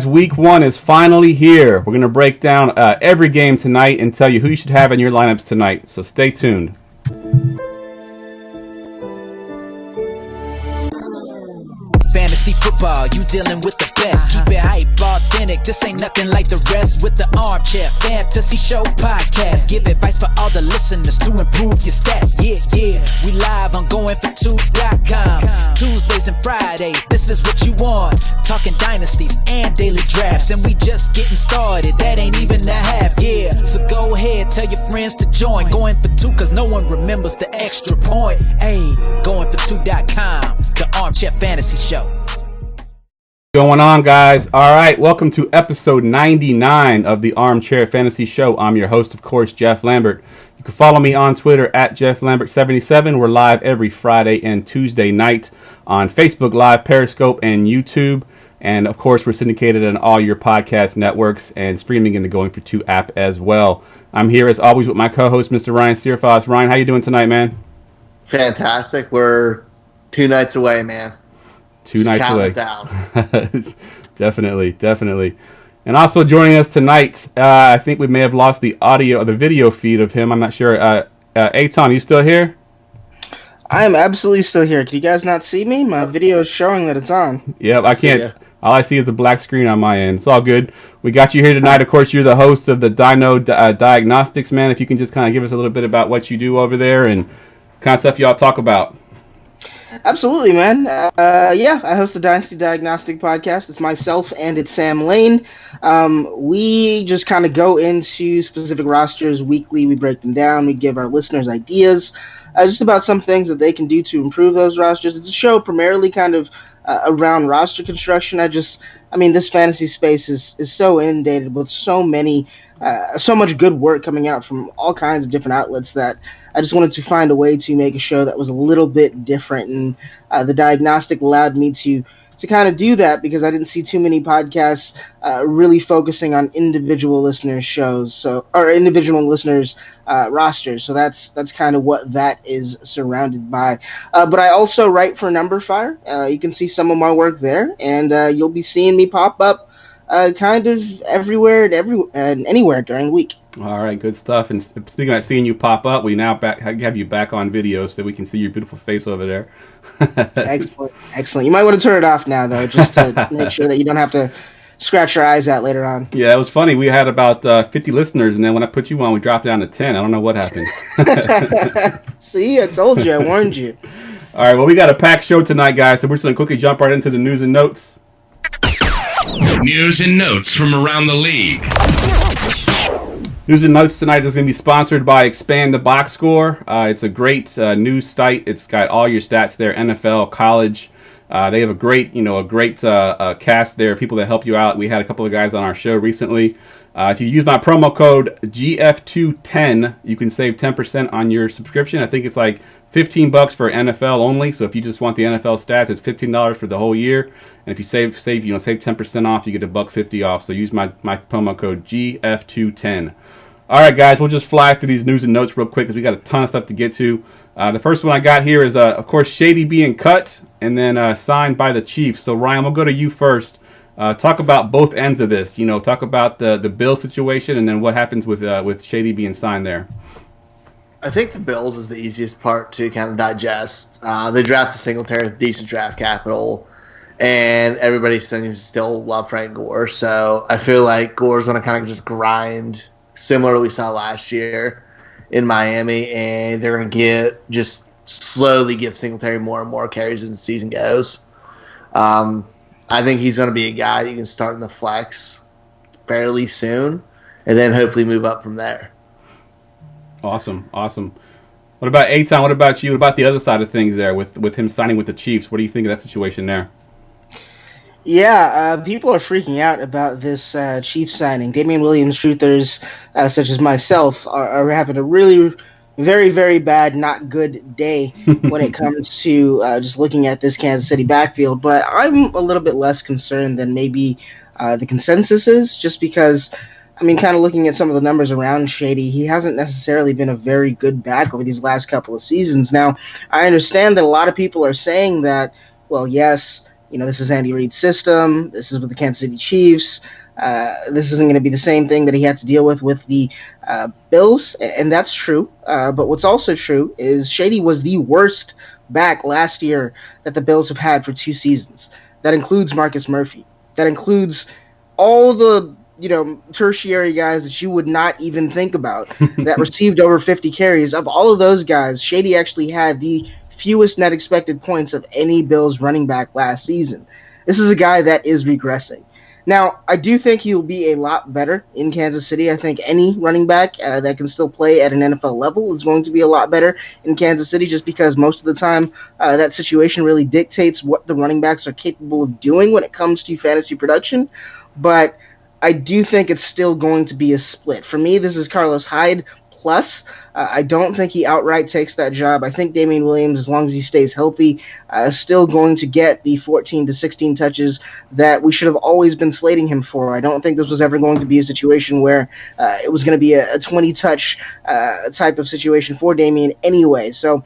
Week 1 is finally here. We're going to break down every game tonight and tell you who you should have in your lineups tonight. So stay tuned. Fantasy football, you dealing with the best. Keep it hype, authentic, this ain't nothing like the rest. With the Armchair Fantasy Show podcast, give advice for all the listeners to improve your stats. Yeah, we live on GoingFor2.com. Tuesdays and Fridays, this is what you want. Talking dynasties and daily drafts, and we just getting started, that ain't even the half. Yeah, so go ahead, tell your friends to join. Going for 2, cause no one remembers the extra point. Hey, GoingFor2.com, the Armchair Fantasy Show. Going on, guys? All right, welcome to episode 99 of the Armchair Fantasy Show. I'm your host, of course, Jeff Lambert. You can follow me on Twitter at JeffLambert77. We're live every Friday and Tuesday night on Facebook Live, Periscope, and YouTube. And, of course, we're syndicated on all your podcast networks and streaming in the Going4 2 app as well. I'm here, as always, with my co-host, Mr. Ryan Searfoss. Ryan, how you doing tonight, man? Fantastic. We're 2 nights away, man. 2 nights away. Down. Definitely. And also joining us tonight, I think we may have lost the audio or the video feed of him. I'm not sure. Etan, you still here? I am absolutely still here. Can you guys not see me? My video is showing that it's on. Yep, I can't. All I see is a black screen on my end. It's all good. We got you here tonight. Of course, you're the host of the Dino Diagnostics, man. If you can just kind of give us a little bit about what you do over there and kind of stuff y'all talk about. Absolutely, man. I host the Dynasty Diagnostic podcast. It's myself and it's Sam Lane. We just kind of go into specific rosters weekly. We break them down. We give our listeners ideas just about some things that they can do to improve those rosters. It's a show primarily kind of around roster construction. This fantasy space is so inundated with so much good work coming out from all kinds of different outlets that I just wanted to find a way to make a show that was a little bit different. And the Diagnostic allowed me to kind of do that because I didn't see too many podcasts really focusing on individual listeners' shows, or individual listeners' rosters. So that's kind of what that is surrounded by. But I also write for Numberfire. You can see some of my work there, and you'll be seeing me pop up kind of everywhere and anywhere during the week. All right, good stuff. And speaking of seeing you pop up, we now have you back on video so we can see your beautiful face over there. Excellent. You might want to turn it off now, though, just to make sure that you don't have to scratch your eyes out later on. Yeah, it was funny. We had about 50 listeners, and then when I put you on, we dropped down to 10. I don't know what happened. See, I told you. I warned you. All right, well, we got a packed show tonight, guys, so we're just going to quickly jump right into the news and notes. News and notes from around the league. News and notes tonight is going to be sponsored by Expand the Box Score. It's a great news site. It's got all your stats there, NFL, college. They have a great cast there, people that help you out. We had a couple of guys on our show recently. If you use my promo code GF210, you can save 10% on your subscription. I think it's like $15 for NFL only. So if you just want the NFL stats, it's $15 for the whole year. And if you save 10% off, you get $1.50 off. So use my promo code GF210. All right, guys, we'll just fly through these news and notes real quick because we got a ton of stuff to get to. The first one I got here is, of course, Shady being cut and then signed by the Chiefs. So, Ryan, we'll go to you first. Talk about both ends of this. Talk about the Bill situation and then what happens with Shady being signed there. I think the Bills is the easiest part to kind of digest. They drafted Singletary with decent draft capital, and everybody seems to still love Frank Gore. So I feel like Gore's going to kind of just grind similar to what we saw last year in Miami, and they're going to just slowly give Singletary more and more carries as the season goes. I think he's going to be a guy you can start in the flex fairly soon, and then hopefully move up from there. Awesome. What about Etan? What about you? What about the other side of things there with him signing with the Chiefs? What do you think of that situation there? Yeah, people are freaking out about this Chiefs signing. Damian Williams truthers, such as myself, are having a really very, very bad, not good day when it comes to just looking at this Kansas City backfield. But I'm a little bit less concerned than maybe the consensus is, just because, kind of looking at some of the numbers around Shady, he hasn't necessarily been a very good back over these last couple of seasons. Now, I understand that a lot of people are saying that, well, yes, this is Andy Reid's system. This is with the Kansas City Chiefs. This isn't going to be the same thing that he had to deal with the Bills, and that's true. But what's also true is Shady was the worst back last year that the Bills have had for 2 seasons. That includes Marcus Murphy. That includes all the tertiary guys that you would not even think about that received over 50 carries. Of all of those guys, Shady actually had the fewest net expected points of any Bills running back last season. This is a guy that is regressing. Now, I do think he will be a lot better in Kansas City. I think any running back that can still play at an NFL level is going to be a lot better in Kansas City, just because most of the time that situation really dictates what the running backs are capable of doing when it comes to fantasy production. But I do think it's still going to be a split. For me, this is Carlos Hyde plus. I don't think he outright takes that job. I think Damian Williams, as long as he stays healthy, is still going to get the 14 to 16 touches that we should have always been slating him for. I don't think this was ever going to be a situation where it was going to be a 20-touch type of situation for Damian anyway. So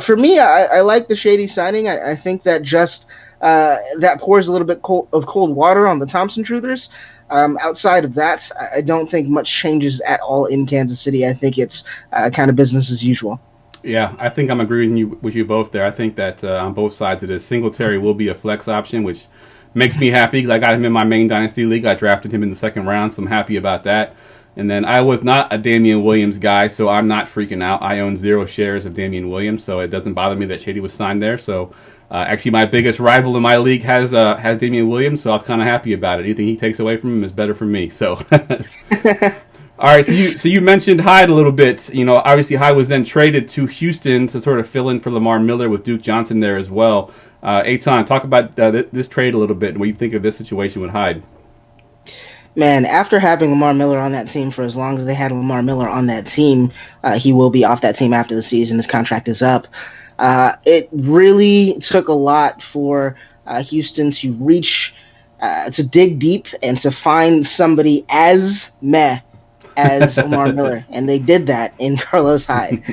for me, I like the Shady signing. I think that just that pours a little bit of cold water on the Thompson Truthers. Outside of that, I don't think much changes at all in Kansas City. I think it's kind of business as usual. Yeah, I think I'm agreeing with you both there. I think that on both sides of this, Singletary will be a flex option, which makes me happy because I got him in my main Dynasty League. I drafted him in the 2nd round, so I'm happy about that. And then I was not a Damian Williams guy, so I'm not freaking out. I own 0 shares of Damian Williams, so it doesn't bother me that Shady was signed there. So actually, my biggest rival in my league has Damian Williams, so I was kind of happy about it. Anything he takes away from him is better for me. So, all right. So you mentioned Hyde a little bit. Obviously Hyde was then traded to Houston to sort of fill in for Lamar Miller with Duke Johnson there as well. Etan, talk about this trade a little bit and what you think of this situation with Hyde. Man, after having Lamar Miller on that team for as long as they had Lamar Miller on that team, he will be off that team after the season. His contract is up. It really took a lot for Houston to reach, to dig deep and to find somebody as meh as Lamar Miller, and they did that in Carlos Hyde.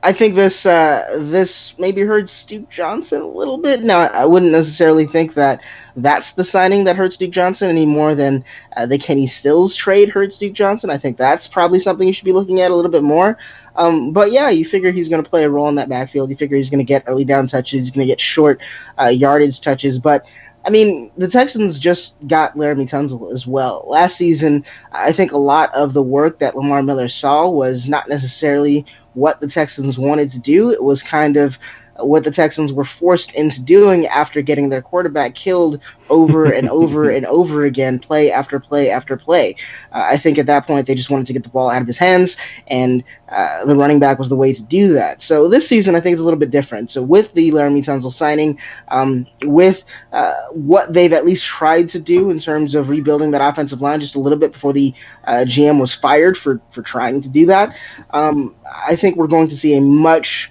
I think this maybe hurts Duke Johnson a little bit. Now, I wouldn't necessarily think that that's the signing that hurts Duke Johnson any more than the Kenny Stills trade hurts Duke Johnson. I think that's probably something you should be looking at a little bit more. But yeah, you figure he's going to play a role in that backfield. You figure he's going to get early down touches. He's going to get short yardage touches. But I mean, the Texans just got Laramie Tunsil as well. Last season, I think a lot of the work that Lamar Miller saw was not necessarily what the Texans wanted to do. It was kind of what the Texans were forced into doing after getting their quarterback killed over and over and over again, play after play after play. I think at that point they just wanted to get the ball out of his hands, and the running back was the way to do that. So this season I think is a little bit different. So with the Laramie Tunsil signing, with what they've at least tried to do in terms of rebuilding that offensive line just a little bit before the GM was fired for trying to do that, I think we're going to see a much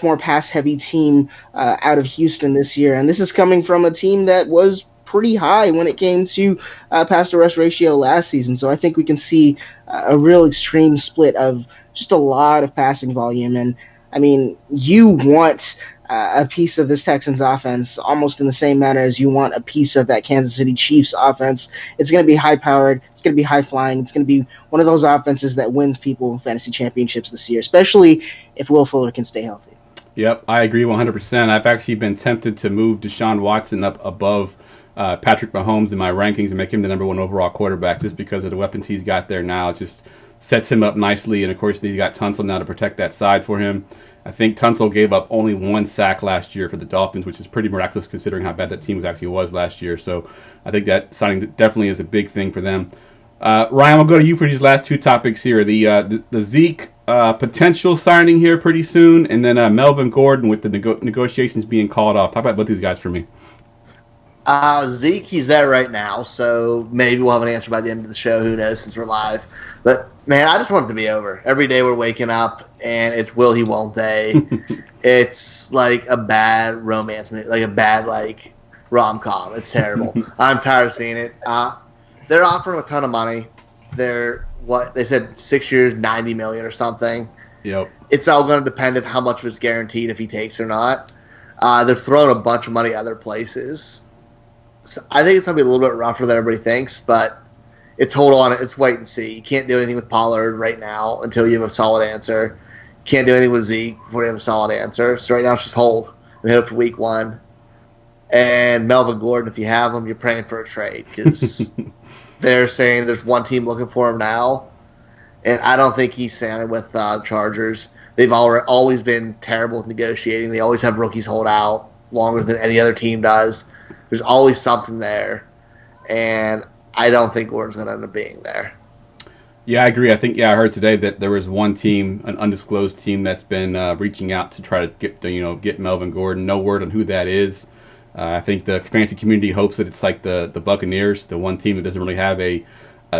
more pass-heavy team out of Houston this year. And this is coming from a team that was pretty high when it came to pass-to-rush ratio last season. So I think we can see a real extreme split of just a lot of passing volume. And, I mean, you want a piece of this Texans offense almost in the same manner as you want a piece of that Kansas City Chiefs offense. It's going to be high-powered. It's going to be high-flying. It's going to be one of those offenses that wins people fantasy championships this year, especially if Will Fuller can stay healthy. Yep, I agree 100%. I've actually been tempted to move Deshaun Watson up above Patrick Mahomes in my rankings and make him the number 1 overall quarterback just because of the weapons he's got there now. It just sets him up nicely, and of course he's got Tunsil now to protect that side for him. I think Tunsil gave up only 1 sack last year for the Dolphins, which is pretty miraculous considering how bad that team actually was last year. So I think that signing definitely is a big thing for them. Ryan, I'll go to you for these last 2 topics here. The Zeke potential signing here pretty soon, and then Melvin Gordon with the negotiations being called off. Talk about both these guys for me. Zeke, he's there right now, so maybe we'll have an answer by the end of the show. Who knows, since we're live. But, man, I just want it to be over. Every day we're waking up, and it's will he, won't they. It's like a bad romance, like a bad, like, rom-com. It's terrible. I'm tired of seeing it. They're offering a ton of money. They're, what, they said 6 years, $90 million or something. Yep. It's all going to depend on how much was guaranteed if he takes or not. They're throwing a bunch of money other places. So I think it's going to be a little bit rougher than everybody thinks, but it's hold on. It's wait and see. You can't do anything with Pollard right now until you have a solid answer. You can't do anything with Zeke before you have a solid answer. So right now it's just hold and hope for week 1. And Melvin Gordon, if you have him, you're praying for a trade because they're saying there's one team looking for him now. And I don't think he's standing with the Chargers. They've always been terrible with negotiating. They always have rookies hold out longer than any other team does. There's always something there. And I don't think Gordon's going to end up being there. Yeah, I agree. I think, I heard today that there was one team, an undisclosed team, that's been reaching out to try to get Melvin Gordon. No word on who that is. I think the fantasy community hopes that it's like the Buccaneers, the one team that doesn't really have a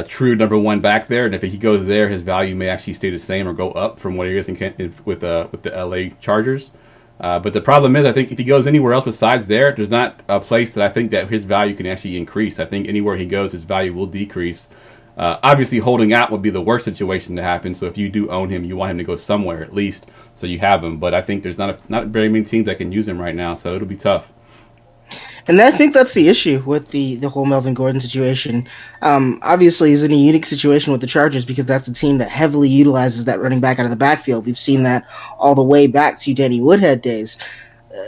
true number one back there. And if he goes there, his value may actually stay the same or go up from what he is with the LA Chargers. But the problem is, I think if he goes anywhere else besides there's not a place that I think that his value can actually increase. I think anywhere he goes, his value will decrease. Obviously, holding out would be the worst situation to happen. So if you do own him, you want him to go somewhere at least so you have him. But I think there's not very many teams that can use him right now, so it'll be tough. And I think that's the issue with the whole Melvin Gordon situation. Obviously, he's in a unique situation with the Chargers because that's a team that heavily utilizes that running back out of the backfield. We've seen that all the way back to Danny Woodhead days.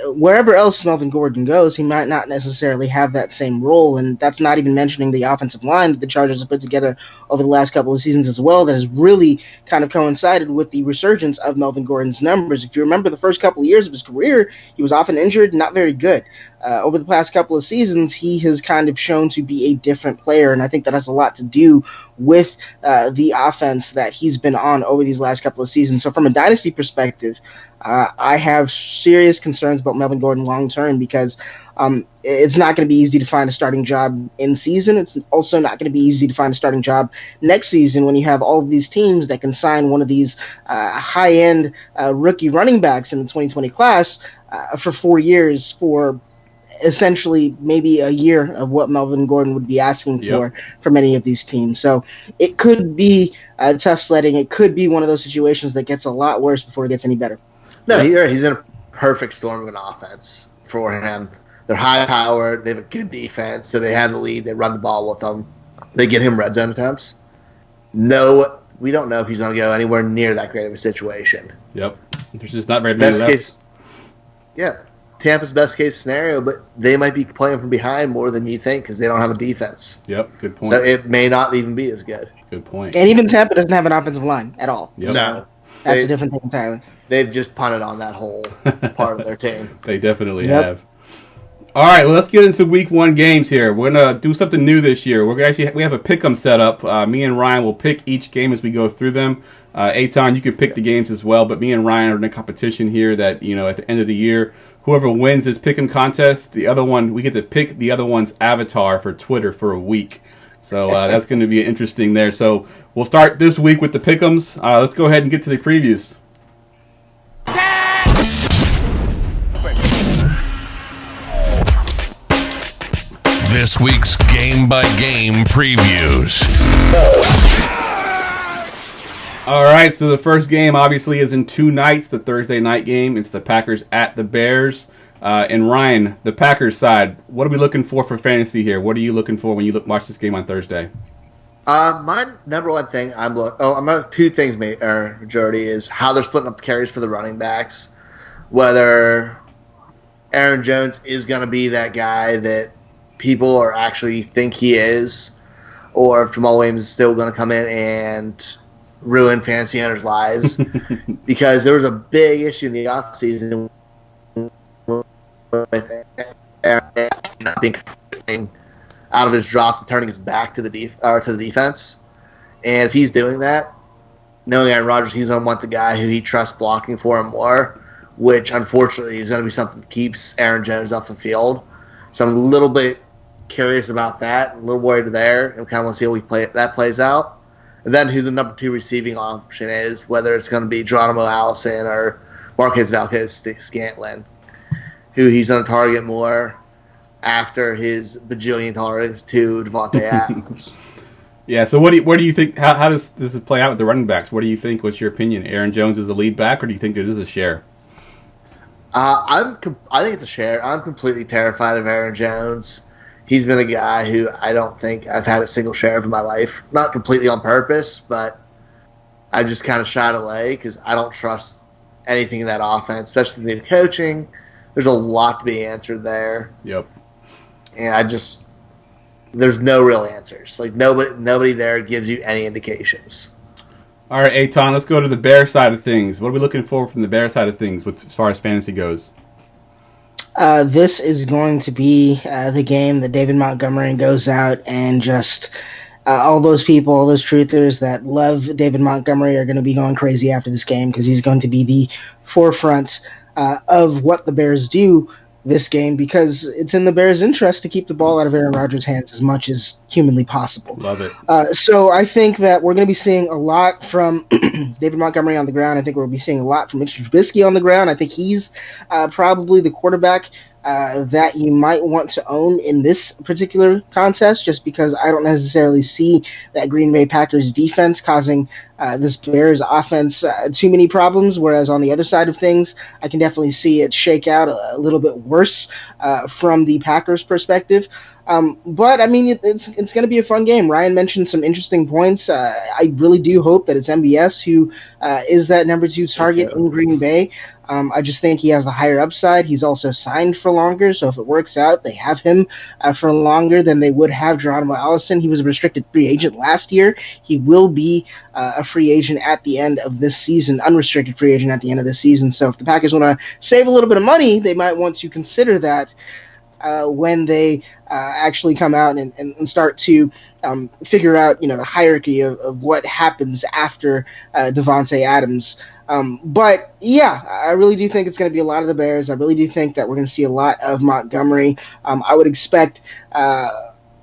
Wherever else Melvin Gordon goes, he might not necessarily have that same role, and that's not even mentioning the offensive line that the Chargers have put together over the last couple of seasons as well that has really kind of coincided with the resurgence of Melvin Gordon's numbers. If you remember the first couple of years of his career, he was often injured, not very good. Over the past couple of seasons, he has kind of shown to be a different player, and I think that has a lot to do with the offense that he's been on over these last couple of seasons. So from a dynasty perspective, I have serious concerns about Melvin Gordon long-term because it's not going to be easy to find a starting job in season. It's also not going to be easy to find a starting job next season when you have all of these teams that can sign one of these high-end rookie running backs in the 2020 class for 4 years for essentially maybe a year of what Melvin Gordon would be asking for many of these teams. So it could be tough sledding. It could be one of those situations that gets a lot worse before it gets any better. No, he's in a perfect storm of an offense for him. They're high-powered. They have a good defense, so they have the lead. They run the ball with them. They get him red zone attempts. No, we don't know if he's going to go anywhere near that great of a situation. Yep. There's just not very many best case, Tampa's best case scenario, but they might be playing from behind more than you think because they don't have a defense. Yep, good point. So it may not even be as good. Good point. And even Tampa doesn't have an offensive line at all. Yep. No. That's a different thing entirely. They've just punted on that whole part of their team. They definitely have. All right, well, let's get into week 1 games here. We're going to do something new this year. We have a pick-em set up. Me and Ryan will pick each game as we go through them. Etan, you can pick the games as well, but me and Ryan are in a competition here that, at the end of the year, whoever wins this pick-em contest, we get to pick the other one's avatar for Twitter for a week. So that's going to be interesting there. So we'll start this week with the pick-ems. Let's go ahead and get to the previews. This week's game-by-game previews. All right, so the first game obviously is in 2 nights, the Thursday night game. It's the Packers at the Bears. And Ryan, the Packers side, what are we looking for fantasy here? What are you looking for when you watch this game on Thursday? My number one thing I'm 2 things, majority is how they're splitting up the carries for the running backs. Whether Aaron Jones is going to be that guy that people are actually think he is, or if Jamal Williams is still going to come in and ruin fantasy owners' lives. Because there was a big issue in the offseason with Aaron not being out of his drops and turning his back to the defense. And if he's doing that, knowing Aaron Rodgers, he's going to want the guy who he trusts blocking for him more, which unfortunately is going to be something that keeps Aaron Jones off the field. So I'm a little bit curious about that, a little worried there, and kind of want to see how that plays out. And then who the number 2 receiving option is, whether it's going to be Geronimo Allison or Marquez Valdes-Scantling, who he's going to target more after his bajillion targets to Devontae Adams. Yeah, so what do you think? How does this play out with the running backs? What do you think? What's your opinion? Aaron Jones is the lead back, or do you think it is a share? I think it's a share. I'm completely terrified of Aaron Jones. He's been a guy who I don't think I've had a single share of in my life. Not completely on purpose, but I just kind of shied away because I don't trust anything in that offense, especially the new coaching. There's a lot to be answered there. Yep. And there's no real answers. Like nobody there gives you any indications. All right, Etan, let's go to the Bear side of things. What are we looking for from the Bear side of things as far as fantasy goes? This is going to be the game that David Montgomery goes out and just all those people, all those truthers that love David Montgomery are going to be going crazy after this game because he's going to be the forefront of what the Bears do this game because it's in the Bears' interest to keep the ball out of Aaron Rodgers' hands as much as humanly possible. Love it. So I think that we're going to be seeing a lot from David Montgomery on the ground. I think we'll be seeing a lot from Mitch Trubisky on the ground. I think he's probably the quarterback that you might want to own in this particular contest just because I don't necessarily see that Green Bay Packers defense causing this Bears offense too many problems, whereas on the other side of things, I can definitely see it shake out a little bit worse from the Packers' perspective. But, I mean, it's going to be a fun game. Ryan mentioned some interesting points. I really do hope that it's MBS who is that number 2 target in Green Bay. I just think he has the higher upside. He's also signed for longer, so if it works out, they have him for longer than they would have Geronimo Allison. He was a restricted free agent last year. He will be a free agent at the end of this season, unrestricted free agent at the end of this season. So if the Packers want to save a little bit of money, they might want to consider that when they actually come out and start to figure out, the hierarchy of what happens after Devontae Adams. But yeah, I really do think it's going to be a lot of the Bears. I really do think that we're going to see a lot of Montgomery. I would expect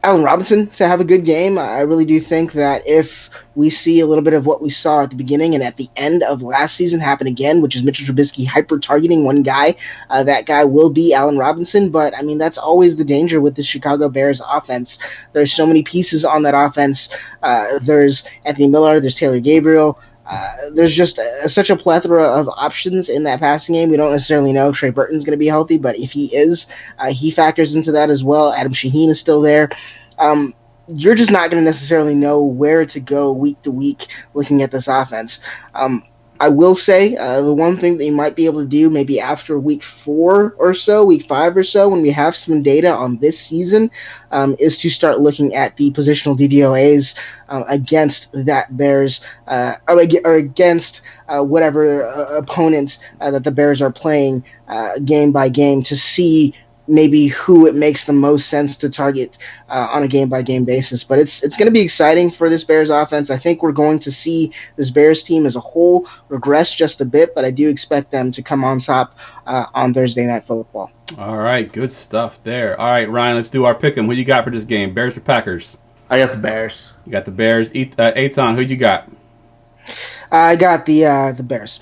Allen Robinson to have a good game. I really do think that if we see a little bit of what we saw at the beginning and at the end of last season happen again, which is Mitchell Trubisky hyper-targeting one guy, that guy will be Allen Robinson. But, I mean, that's always the danger with the Chicago Bears offense. There's so many pieces on that offense. There's Anthony Miller. There's Taylor Gabriel. There's just such a plethora of options in that passing game. We don't necessarily know if Trey Burton's going to be healthy, but if he is, he factors into that as well. Adam Shaheen is still there. You're just not going to necessarily know where to go week to week looking at this offense. I will say the one thing that you might be able to do maybe after week 4 or so, week 5 or so, when we have some data on this season, is to start looking at the positional DVOAs against that Bears or against whatever opponents that the Bears are playing game by game to see maybe who it makes the most sense to target on a game-by-game basis. But it's going to be exciting for this Bears offense. I think we're going to see this Bears team as a whole regress just a bit, but I do expect them to come on top on Thursday Night Football. All right, good stuff there. All right, Ryan, let's do our pick 'em. Who you got for this game, Bears or Packers? I got the Bears. You got the Bears. Etan, who you got? I got the Bears.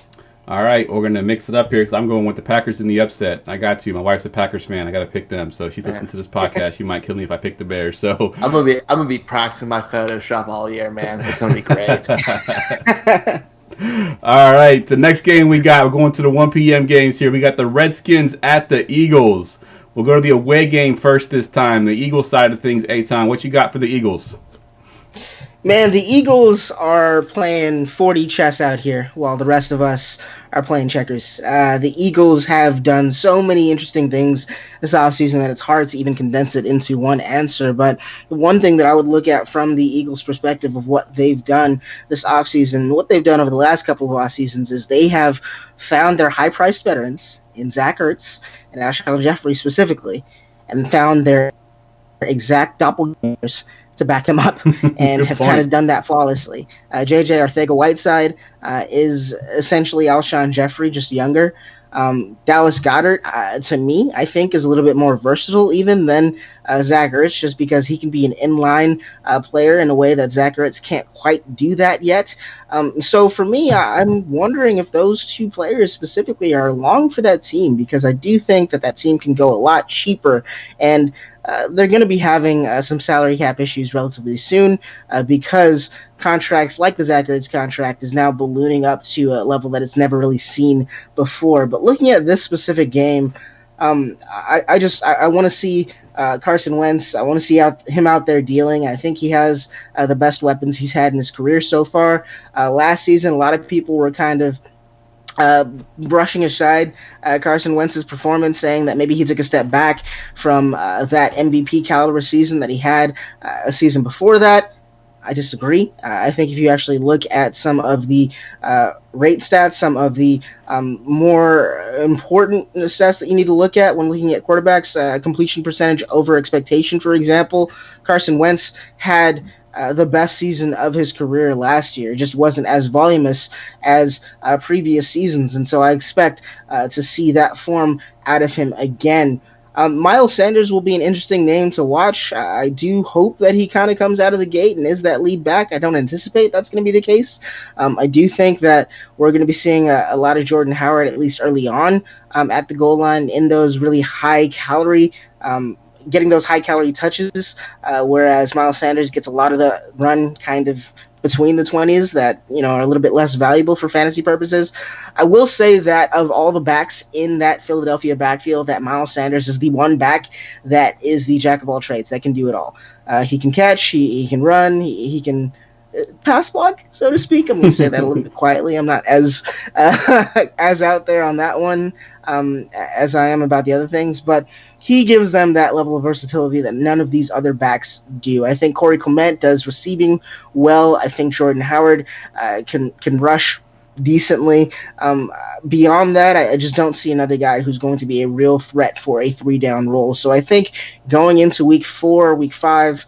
All right, we're going to mix it up here because I'm going with the Packers in the upset. I got to. My wife's a Packers fan. I got to pick them. So if she listens to this podcast, she might kill me if I pick the Bears. So I'm gonna be practicing my Photoshop all year, man. It's gonna be great. All right, the next game we're going to the 1 p.m. games here. We got the Redskins at the Eagles. We'll go to the away game first this time. The Eagles side of things, Etan, what you got for the Eagles? Man, the Eagles are playing 40 chess out here while the rest of us are playing checkers. The Eagles have done so many interesting things this offseason that it's hard to even condense it into one answer. But the one thing that I would look at from the Eagles' perspective of what they've done this offseason, what they've done over the last couple of off seasons, is they have found their high-priced veterans in Zach Ertz and Alshon Jeffrey specifically, and found their exact doppelgangers to back them up and have kind of done that flawlessly. J.J. Arcega-Whiteside is essentially Alshon Jeffrey, just younger. Dallas Goedert, to me, I think is a little bit more versatile even than Zach Ertz, just because he can be an inline player in a way that Zach Ertz can't quite do that yet. So for me, I'm wondering if those two players specifically are long for that team, because I do think that team can go a lot cheaper, and they're going to be having some salary cap issues relatively soon because contracts like the Zach Ertz contract is now ballooning up to a level that it's never really seen before. But looking at this specific game, I want to see Carson Wentz. I want to see him out there dealing. I think he has the best weapons he's had in his career so far. Last season, a lot of people were kind of brushing aside Carson Wentz's performance, saying that maybe he took a step back from that MVP caliber season that he had a season before that. I disagree. I think if you actually look at some of the rate stats, some of the more important stats that you need to look at when looking at quarterbacks, completion percentage over expectation, for example, Carson Wentz had the best season of his career last year. It just wasn't as voluminous as previous seasons, and so I expect to see that form out of him again. Miles Sanders will be an interesting name to watch. I do hope that he kind of comes out of the gate and is that lead back. I don't anticipate that's going to be the case. I do think that we're going to be seeing a lot of Jordan Howard, at least early on, at the goal line in those really high-calorie getting those high-calorie touches, whereas Miles Sanders gets a lot of the run kind of between the 20s that, are a little bit less valuable for fantasy purposes. I will say that of all the backs in that Philadelphia backfield, that Miles Sanders is the one back that is the jack of all trades, that can do it all. He can catch, he can run, he can pass block, so to speak. I'm going to say that a little bit quietly. I'm not as out there on that one as I am about the other things, but he gives them that level of versatility that none of these other backs do. I think Corey Clement does receiving well. I think Jordan Howard can rush decently. Beyond that, I just don't see another guy who's going to be a real threat for a 3-down role. So I think going into week 4, week 5,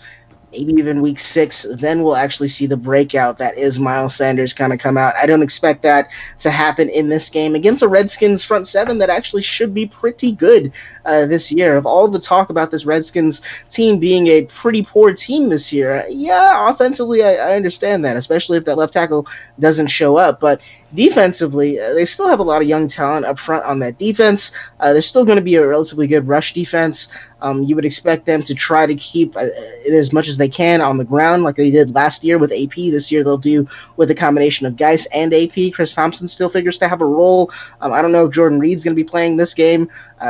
maybe even week 6, then we'll actually see the breakout that is Miles Sanders kind of come out. I don't expect that to happen in this game against a Redskins front seven that actually should be pretty good this year. Of all the talk about this Redskins team being a pretty poor team this year, yeah, offensively I understand that, especially if that left tackle doesn't show up. But defensively, they still have a lot of young talent up front on that defense. There's still going to be a relatively good rush defense. You would expect them to try to keep it as much as they can on the ground like they did last year with AP. This year they'll do with a combination of Geis and AP. Chris Thompson still figures to have a role. I don't know if Jordan Reed's going to be playing this game.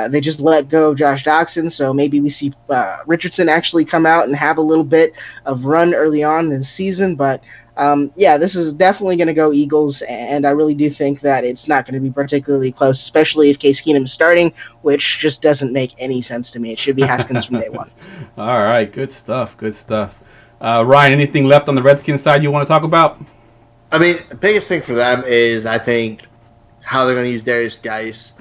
They just let go of Josh Doxson, so maybe we see Richardson actually come out and have a little bit of run early on in the season. But this is definitely going to go Eagles, and I really do think that it's not going to be particularly close, especially if Case Keenum is starting, which just doesn't make any sense to me. It should be Haskins from day one. All right, good stuff. Ryan, anything left on the Redskins side you want to talk about? I mean, the biggest thing for them is, I think, how they're going to use Darius Geis.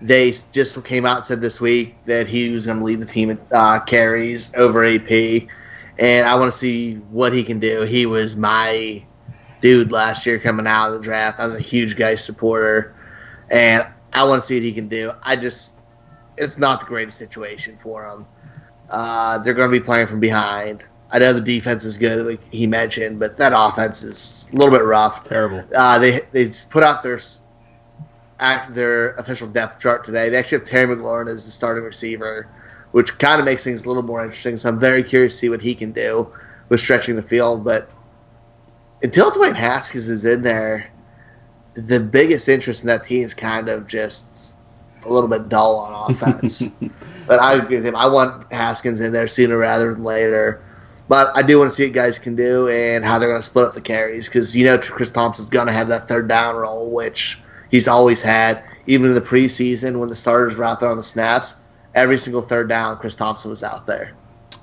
They just came out and said this week that he was going to lead the team at carries over AP. And I want to see what he can do. He was my dude last year coming out of the draft. I was a huge Geis supporter. And I want to see what he can do. It's not the greatest situation for him. They're going to be playing from behind. I know the defense is good, like he mentioned, but that offense is a little bit rough. Terrible. They put out their official depth chart today. They actually have Terry McLaurin as the starting receiver, which kind of makes things a little more interesting. So I'm very curious to see what he can do with stretching the field. But until Dwayne Haskins is in there, the biggest interest in that team is kind of just a little bit dull on offense. But I agree with him. I want Haskins in there sooner rather than later. But I do want to see what guys can do and how they're going to split up the carries, because Chris Thompson's going to have that third down role, which he's always had. Even in the preseason when the starters were out there on the snaps, every single third down, Chris Thompson was out there.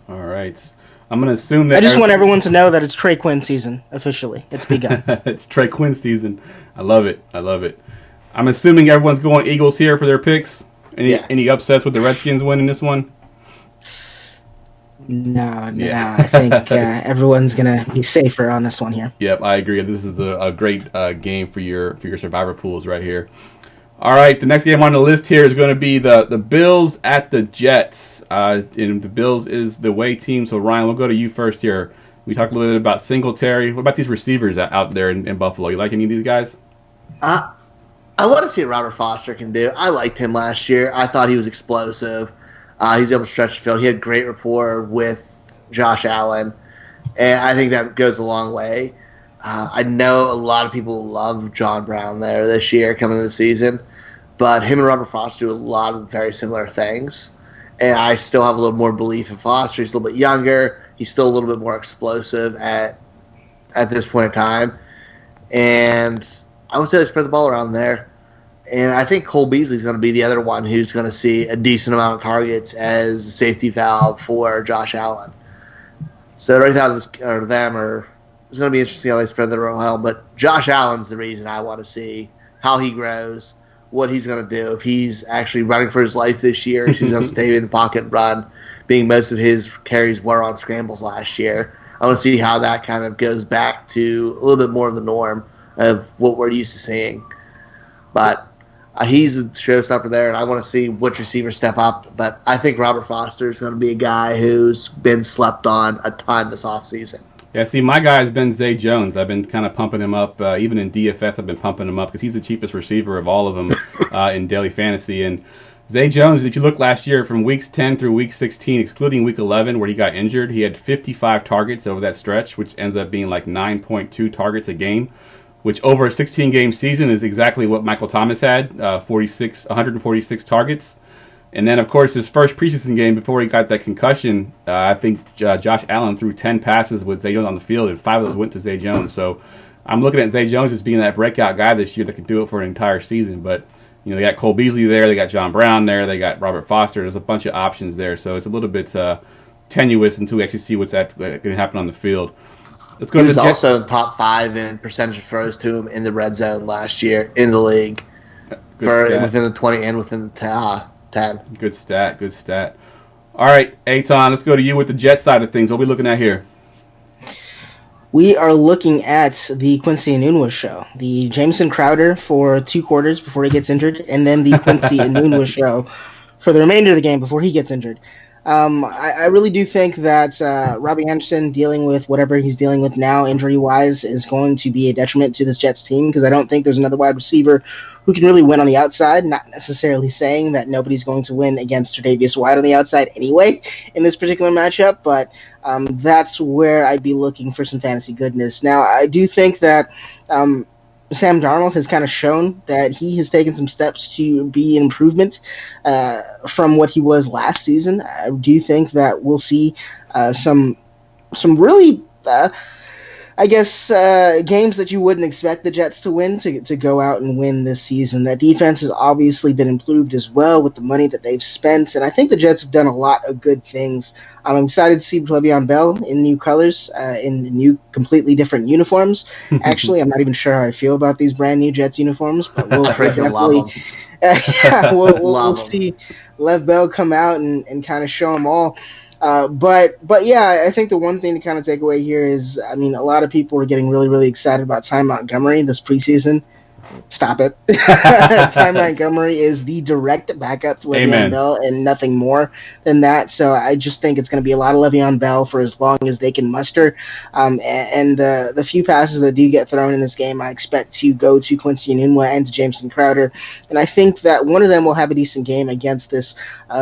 All right. I'm going to assume that... I just want everyone to know that it's Trey Quinn season, officially. It's begun. It's Trey Quinn season. I love it. I'm assuming everyone's going Eagles here for their picks. Any upsets with the Redskins winning this one? No. I think everyone's going to be safer on this one here. Yep, I agree. This is a great game for your survivor pools right here. All right, the next game on the list here is going to be the Bills at the Jets. And the Bills is the away team. So, Ryan, we'll go to you first here. We talked a little bit about Singletary. What about these receivers out there in Buffalo? You like any of these guys? I want to see what Robert Foster can do. I liked him last year. I thought he was explosive. He was able to stretch the field. He had great rapport with Josh Allen. And I think that goes a long way. I know a lot of people love John Brown there this year coming into the season, but him and Robert Foster do a lot of very similar things. And I still have a little more belief in Foster. He's a little bit younger. He's still a little bit more explosive at this point in time. And I would say they spread the ball around there. And I think Cole Beasley's going to be the other one who's going to see a decent amount of targets as a safety valve for Josh Allen. So right now, it's going to be interesting how they spread the ball. But Josh Allen's the reason I want to see how he grows, what he's going to do. If he's actually running for his life this year, if he's going to stay in the pocket and run, being most of his carries were on scrambles last year. I want to see how that kind of goes back to a little bit more of the norm of what we're used to seeing. But he's the showstopper there, and I want to see which receivers step up. But I think Robert Foster is going to be a guy who's been slept on a ton this offseason. Yeah, see, my guy has been Zay Jones. I've been kind of pumping him up. Even in DFS, I've been pumping him up because he's the cheapest receiver of all of them in daily fantasy. And Zay Jones, if you look last year from weeks 10 through week 16, excluding week 11 where he got injured, he had 55 targets over that stretch, which ends up being like 9.2 targets a game, which over a 16-game season is exactly what Michael Thomas had, 146 targets. And then, of course, his first preseason game before he got that concussion, I think Josh Allen threw 10 passes with Zay Jones on the field, and 5 of those went to Zay Jones. So I'm looking at Zay Jones as being that breakout guy this year that can do it for an entire season. But, you know, they got Cole Beasley there, they got John Brown there, they got Robert Foster. There's a bunch of options there. So it's a little bit tenuous until we actually see what's going to happen on the field. Let's go. He was also in top 5 in percentage of throws to him in the red zone last year in the league, within the 20 and within the 10. Good stat. All right, Etan, let's go to you with the Jet side of things. What are we looking at here? We are looking at the Quincy Enunwa show, the Jameson Crowder for 2 quarters before he gets injured, and then the Quincy Enunwa show for the remainder of the game before he gets injured. I really do think that Robbie Anderson dealing with whatever he's dealing with now, injury-wise, is going to be a detriment to this Jets team because I don't think there's another wide receiver who can really win on the outside, not necessarily saying that nobody's going to win against Tre'Davious White on the outside anyway in this particular matchup, but that's where I'd be looking for some fantasy goodness. Now, I do think that Sam Darnold has kind of shown that he has taken some steps to be an improvement from what he was last season. I do think that we'll see some really, games that you wouldn't expect the Jets to win to go out and win this season. That defense has obviously been improved as well with the money that they've spent, and I think the Jets have done a lot of good things. I'm excited to see Le'Veon Bell in new colors, in new, completely different uniforms. Actually, I'm not even sure how I feel about these brand new Jets uniforms, but we'll definitely we'll see Lev Bell come out and kind of show them all. But yeah, I think the one thing to kind of take away here is, I mean, a lot of people are getting really, really excited about Ty Montgomery this preseason. Stop it. Ty Montgomery is the direct backup to Le'Veon Bell and nothing more than that. So I just think it's going to be a lot of Le'Veon Bell for as long as they can muster. And the few passes that do get thrown in this game, I expect to go to Quincy Enunwa and to Jameson Crowder. And I think that one of them will have a decent game against this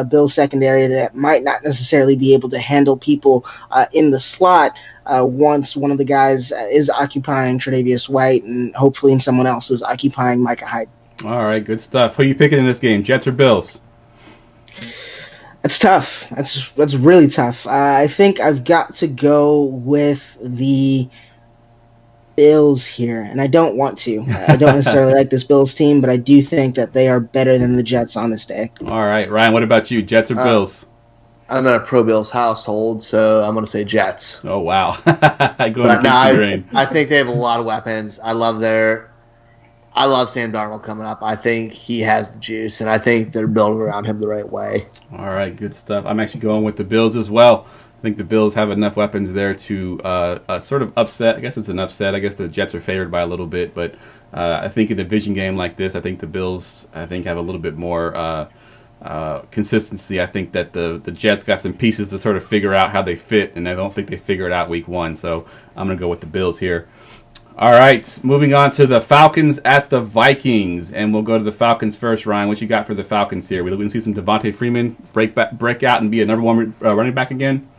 Bills secondary that might not necessarily be able to handle people in the slot once one of the guys is occupying Tre'Davious White and hopefully someone else is occupying Micah Hyde. All right, good stuff. Who are you picking in this game, Jets or Bills? That's tough. That's really tough. I think I've got to go with the Bills here, and I don't want to. I don't necessarily like this Bills team, but I do think that they are better than the Jets on this day. All right, Ryan, what about you, Jets or Bills? I'm in a pro-Bills household, so I'm going to say Jets. Oh, wow. I think they have a lot of weapons. I love Sam Darnold coming up. I think he has the juice, and I think they're building around him the right way. All right, good stuff. I'm actually going with the Bills as well. think the Bills have enough weapons there to sort of upset. I guess it's an upset. I guess the Jets are favored by a little bit, but I think in a division game like this, I think the Bills, have a little bit more consistency. I think that the Jets got some pieces to sort of figure out how they fit, and I don't think they figure it out week one. So I'm going to go with the Bills here. All right, moving on to the Falcons at the Vikings, and we'll go to the Falcons first. Ryan, what you got for the Falcons here? We're going to see some Devontae Freeman break out and be a number one running back again?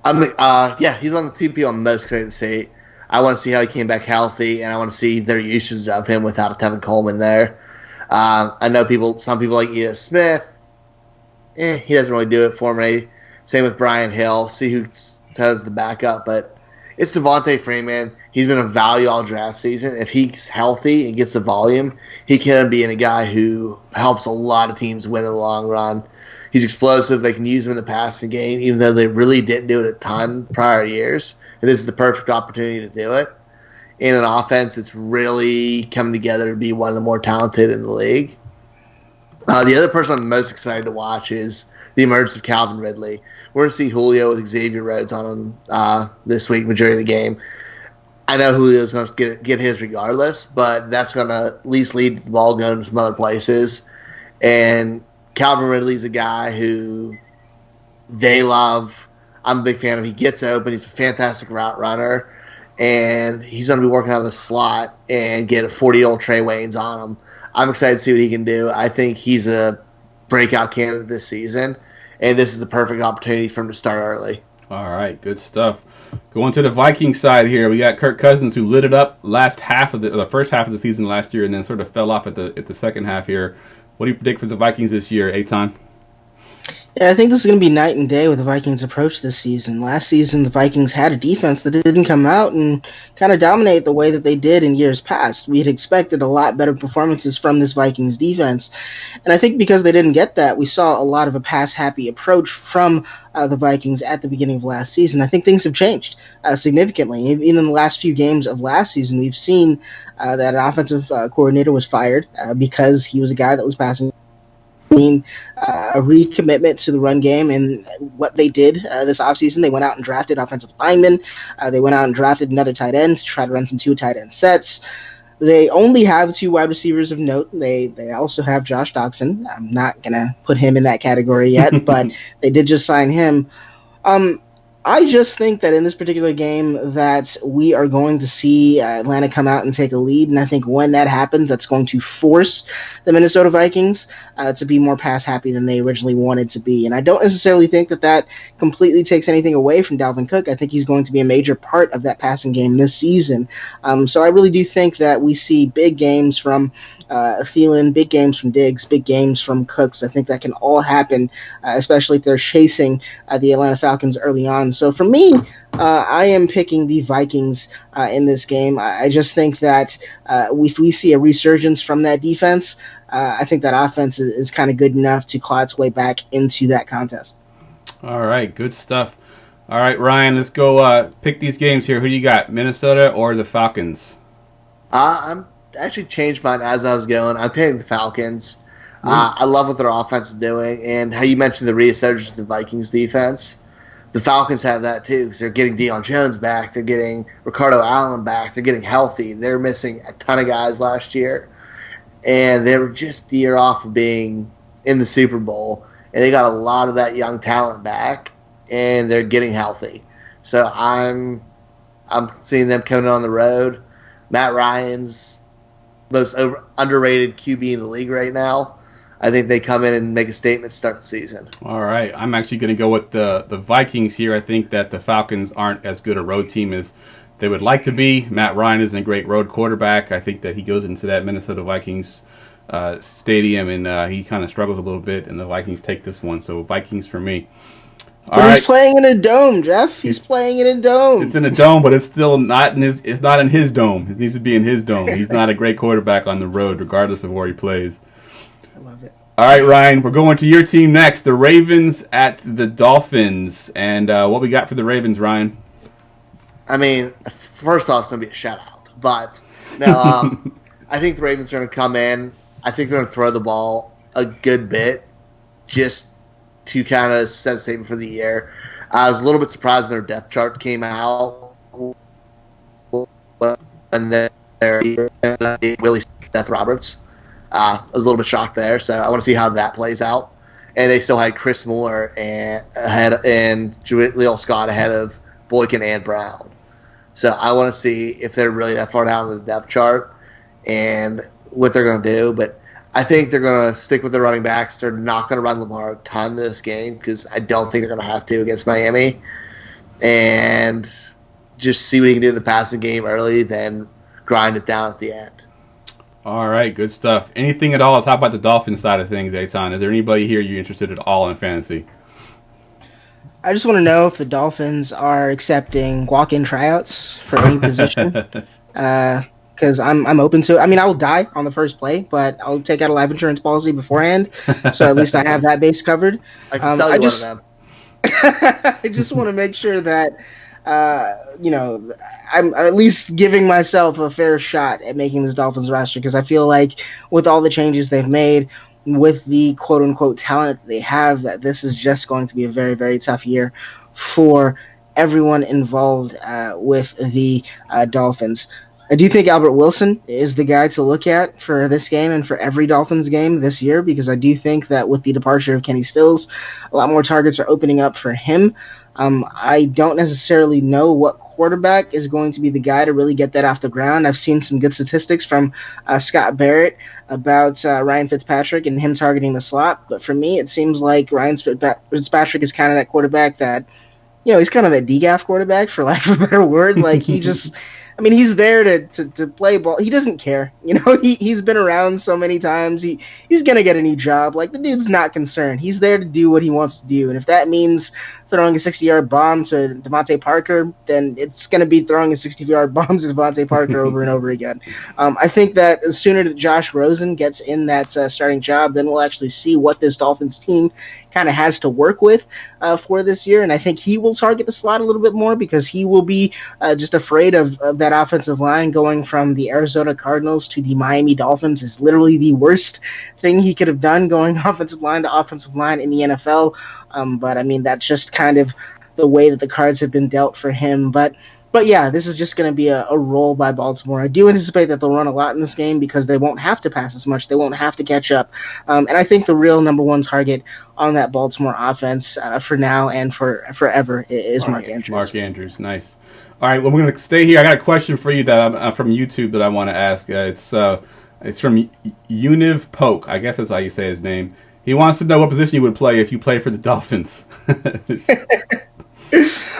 Yeah, he's on the team I'm most excited to see. I want to see how he came back healthy, and I want to see their usage of him without a Tevin Coleman there. I know some people like Ito Smith. He doesn't really do it for me. Same with Brian Hill. See who does the backup, but it's Devontae Freeman. He's been a value all draft season. If he's healthy and gets the volume, he can be a guy who helps a lot of teams win in the long run. He's explosive. They can use him in the passing game, even though they really didn't do it a ton prior years. And this is the perfect opportunity to do it. In an offense, it's really coming together to be one of the more talented in the league. The other person I'm most excited to watch is the emergence of Calvin Ridley. We're going to see Julio with Xavier Rhodes on him this week, majority of the game. I know Julio's going to get his regardless, but that's going to at least lead the ball going to some other places. And Calvin Ridley's a guy who they love. I'm a big fan of. He gets open. He's a fantastic route runner. And he's going to be working out of the slot and get a 40-year-old Trey Waynes on him. I'm excited to see what he can do. I think he's a breakout candidate this season, and this is the perfect opportunity for him to start early. All right, good stuff. Going to the Vikings side here, we got Kirk Cousins, who lit it up the first half of the season last year, and then sort of fell off at the second half here. What do you predict for the Vikings this year, Etan? Yeah, I think this is going to be night and day with the Vikings' approach this season. Last season, the Vikings had a defense that didn't come out and kind of dominate the way that they did in years past. We had expected a lot better performances from this Vikings defense. And I think because they didn't get that, we saw a lot of a pass-happy approach from the Vikings at the beginning of last season. I think things have changed significantly. Even in the last few games of last season, we've seen that an offensive coordinator was fired because he was a guy that was passing. A recommitment to the run game, and what they did this offseason, they went out and drafted offensive linemen. They went out and drafted another tight end to try to run some 2 tight end sets. They only have 2 wide receivers of note. They also have Josh Doctson. I'm not going to put him in that category yet, but they did just sign him. I just think that in this particular game that we are going to see Atlanta come out and take a lead, and I think when that happens, that's going to force the Minnesota Vikings to be more pass-happy than they originally wanted to be. And I don't necessarily think that completely takes anything away from Dalvin Cook. I think he's going to be a major part of that passing game this season. So I really do think that we see big games from Thielen, big games from Diggs, big games from Cooks. I think that can all happen, especially if they're chasing the Atlanta Falcons early on. So for me, I am picking the Vikings in this game. I just think that if we see a resurgence from that defense, I think that offense is kind of good enough to claw its way back into that contest. All right, good stuff. All right, Ryan, let's go pick these games here. Who do you got, Minnesota or the Falcons? I'm actually changed mine as I was going. I'm taking the Falcons. I love what their offense is doing, and how you mentioned the resurgence of the Vikings defense. The Falcons have that too, because they're getting Deion Jones back. They're getting Ricardo Allen back. They're getting healthy. They're missing a ton of guys last year, and they were just the year off of being in the Super Bowl, and they got a lot of that young talent back, and they're getting healthy. So I'm seeing them coming on the road. Matt Ryan's most underrated QB in the league right now. I think they come in and make a statement to start the season. All right. I'm actually going to go with the Vikings here. I think that the Falcons aren't as good a road team as they would like to be. Matt Ryan isn't a great road quarterback. I think that he goes into that Minnesota Vikings stadium, and he kind of struggles a little bit, and the Vikings take this one. So Vikings for me. He's playing in a dome, Jeff. He's playing in a dome. It's in a dome, but it's still not in his. It's not in his dome. It needs to be in his dome. He's not a great quarterback on the road, regardless of where he plays. I love it. All right, Ryan, we're going to your team next. The Ravens at the Dolphins, and what we got for the Ravens, Ryan? I mean, first off, it's going to be a shutout, but no, I think the Ravens are going to come in. I think they're going to throw the ball a good bit, just to kind of set a statement for the year. I was a little bit surprised their depth chart came out, and then Willie Seth Roberts. I was a little bit shocked there, so I want to see how that plays out. And they still had Chris Moore and Jaleel Scott ahead of Boykin and Brown. So I want to see if they're really that far down in the depth chart and what they're going to do. But I think they're going to stick with the running backs. They're not going to run Lamar a ton this game because I don't think they're going to have to against Miami. And just see what he can do in the passing game early, then grind it down at the end. All right, good stuff. Anything at all to talk about the Dolphins side of things, Etan? Is there anybody here you're interested at all in fantasy? I just want to know if the Dolphins are accepting walk-in tryouts for any position. Because I'm open to it. I mean, I will die on the first play, but I'll take out a life insurance policy beforehand, so at least I have that base covered. I can sell you one of them. I just want to make sure that, I'm at least giving myself a fair shot at making this Dolphins roster, because I feel like with all the changes they've made, with the quote-unquote talent they have, that this is just going to be a very, very tough year for everyone involved with the Dolphins. I do think Albert Wilson is the guy to look at for this game and for every Dolphins game this year, because I do think that with the departure of Kenny Stills, a lot more targets are opening up for him. I don't necessarily know what quarterback is going to be the guy to really get that off the ground. I've seen some good statistics from Scott Barrett about Ryan Fitzpatrick and him targeting the slot, but for me, it seems like Ryan Fitzpatrick is kind of that quarterback that, he's kind of that DGAF quarterback, for lack of a better word. Like, he just... I mean, he's there to play ball. He doesn't care. He's been around so many times. He's going to get a new job. Like, the dude's not concerned. He's there to do what he wants to do. And if that means throwing a 60-yard bomb to Devontae Parker, then it's going to be throwing a 60-yard bomb to Devontae Parker over and over again. I think that the sooner that Josh Rosen gets in that starting job, then we'll actually see what this Dolphins team kind of has to work with for this year. And I think he will target the slot a little bit more, because he will be just afraid of that offensive line. Going from the Arizona Cardinals to the Miami Dolphins is literally the worst thing he could have done, going offensive line to offensive line in the NFL. But I mean, that's just kind of the way that the cards have been dealt for him. But yeah, this is just going to be a roll by Baltimore. I do anticipate that they'll run a lot in this game, because they won't have to pass as much. They won't have to catch up. And I think the real number one target on that Baltimore offense for now and for forever is Mark Andrews. Mark Andrews, nice. All right, well, we're going to stay here. I got a question for you that from YouTube that I want to ask. It's from Univ Poke. I guess that's how you say his name. He wants to know what position you would play if you played for the Dolphins.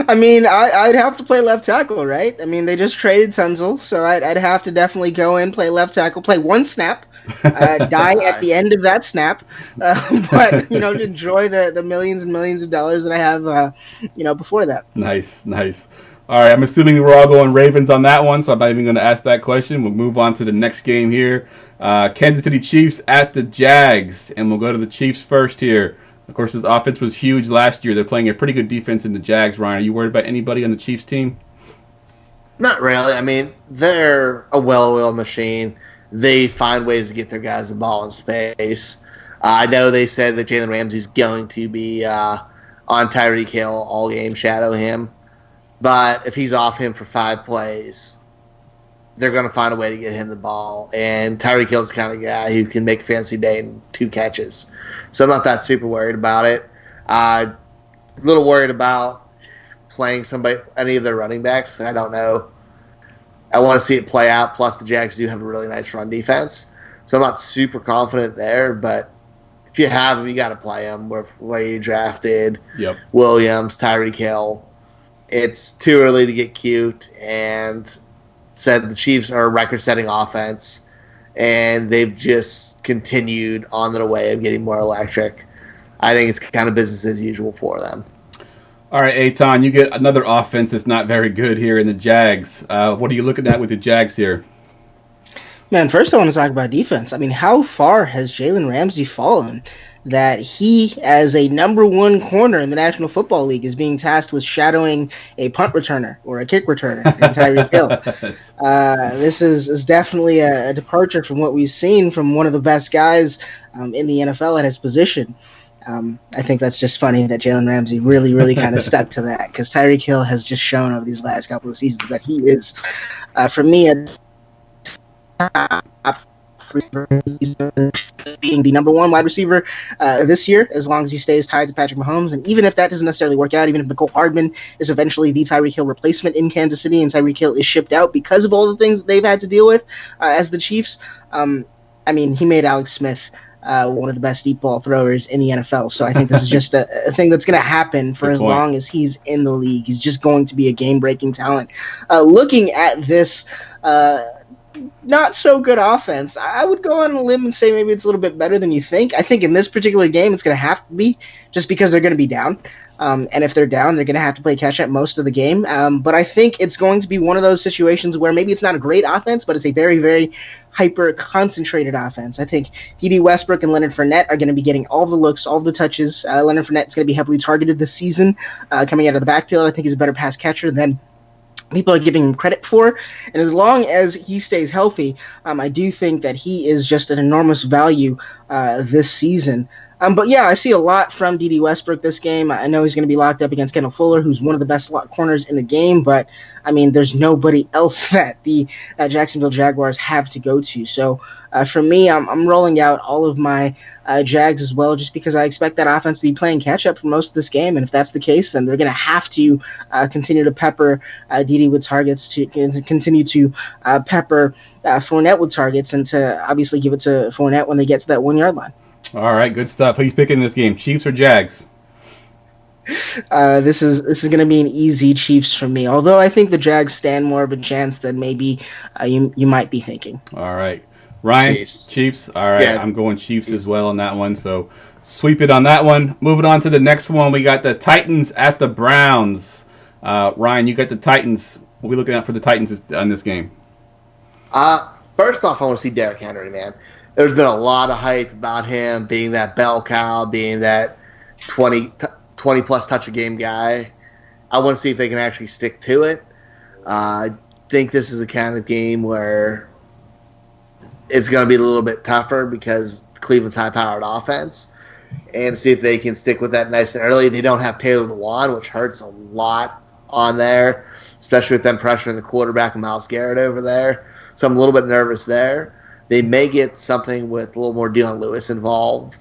I mean, I'd have to play left tackle, right? I mean, they just traded Tunzel, so I'd have to definitely go in, play left tackle, play one snap, die at the end of that snap, but enjoy the millions and millions of dollars that I have, before that. Nice. All right, I'm assuming we're all going Ravens on that one, so I'm not even going to ask that question. We'll move on to the next game here. Kansas City Chiefs at the Jags, and we'll go to the Chiefs first here. Of course, this offense was huge last year. They're playing a pretty good defense in the Jags. Ryan, are you worried about anybody on the Chiefs team? Not really. I mean, they're a well-oiled machine. They find ways to get their guys the ball in space. I know they said that Jalen Ramsey's going to be on Tyreek Hill all game, shadow him. But if he's off him for 5 plays, they're going to find a way to get him the ball. And Tyreek Hill's the kind of guy who can make a fancy day in 2 catches. So I'm not that super worried about it. A little worried about playing any of their running backs. I don't know. I want to see it play out. Plus, the Jags do have a really nice run defense. So I'm not super confident there. But if you have them, you got to play them where you drafted. Yep. Williams, Tyreek Hill. It's too early to get cute, and said the Chiefs are a record-setting offense, and they've just continued on their way of getting more electric. I think it's kind of business as usual for them. All right, Etan, you get another offense that's not very good here in the Jags. What are you looking at with the Jags here? Man, first I want to talk about defense. I mean, how far has Jalen Ramsey fallen that he, as a number 1 corner in the National Football League, is being tasked with shadowing a punt returner or a kick returner in Tyreek Hill? This is definitely a departure from what we've seen from one of the best guys in the NFL at his position. I think that's just funny that Jalen Ramsey really, really kind of stuck to that, because Tyreek Hill has just shown over these last couple of seasons that he is, for me, a top being the number one wide receiver this year, as long as he stays tied to Patrick Mahomes. And even if that doesn't necessarily work out, even if Mecole Hardman is eventually the Tyreek Hill replacement in Kansas City and Tyreek Hill is shipped out because of all the things that they've had to deal with as the Chiefs, I mean, he made Alex Smith one of the best deep ball throwers in the NFL. So I think this is just a thing that's going to happen for as long as he's in the league. He's just going to be a game-breaking talent. Looking at this not so good offense, I would go on a limb and say maybe it's a little bit better than you think. I think in this particular game it's going to have to be, just because they're going to be down. And if they're down, they're going to have to play catch-up most of the game. But I think it's going to be one of those situations where maybe it's not a great offense, but it's a very, very hyper-concentrated offense. I think D.D. Westbrook and Leonard Fournette are going to be getting all the looks, all the touches. Leonard Fournette is going to be heavily targeted this season coming out of the backfield. I think he's a better pass catcher than people are giving him credit for. And as long as he stays healthy, I do think that he is just an enormous value this season. But yeah, I see a lot from D.D. Westbrook this game. I know he's going to be locked up against Kendall Fuller, who's one of the best slot corners in the game. But, I mean, there's nobody else that the Jacksonville Jaguars have to go to. So, for me, I'm rolling out all of my Jags as well, just because I expect that offense to be playing catch-up for most of this game. And if that's the case, then they're going to have to continue to pepper D.D. with targets, to continue to pepper Fournette with targets, and to obviously give it to Fournette when they get to that 1 yard line. All right, good stuff. Who you picking in this game, Chiefs or Jags? This is going to be an easy Chiefs for me, although I think the Jags stand more of a chance than maybe you might be thinking. All right. Ryan, Chiefs. All right, yeah. I'm going Chiefs as well on that one, so sweep it on that one. Moving on to the next one, we got the Titans at the Browns. Ryan, you got the Titans. What are we looking at for the Titans on this game? First off, I want to see Derrick Henry, man. There's been a lot of hype about him being that bell cow, being that 20-plus touch-a-game guy. I want to see if they can actually stick to it. I think this is a kind of game where it's going to be a little bit tougher because Cleveland's high-powered offense, and see if they can stick with that nice and early. They don't have Taylor Lewan, which hurts a lot on there, especially with them pressuring the quarterback and Myles Garrett over there. So I'm a little bit nervous there. They may get something with a little more Dion Lewis involved.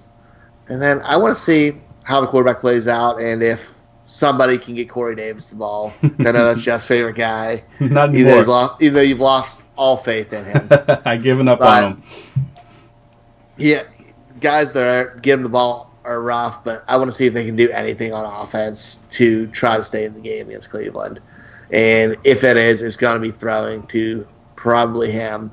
And then I want to see how the quarterback plays out and if somebody can get Corey Davis the ball. I know that's Jeff's favorite guy. Not anymore. Even though you've lost all faith in him. I've given up on him. Yeah, guys that are getting the ball are rough, but I want to see if they can do anything on offense to try to stay in the game against Cleveland. And if it is, it's going to be throwing to probably him,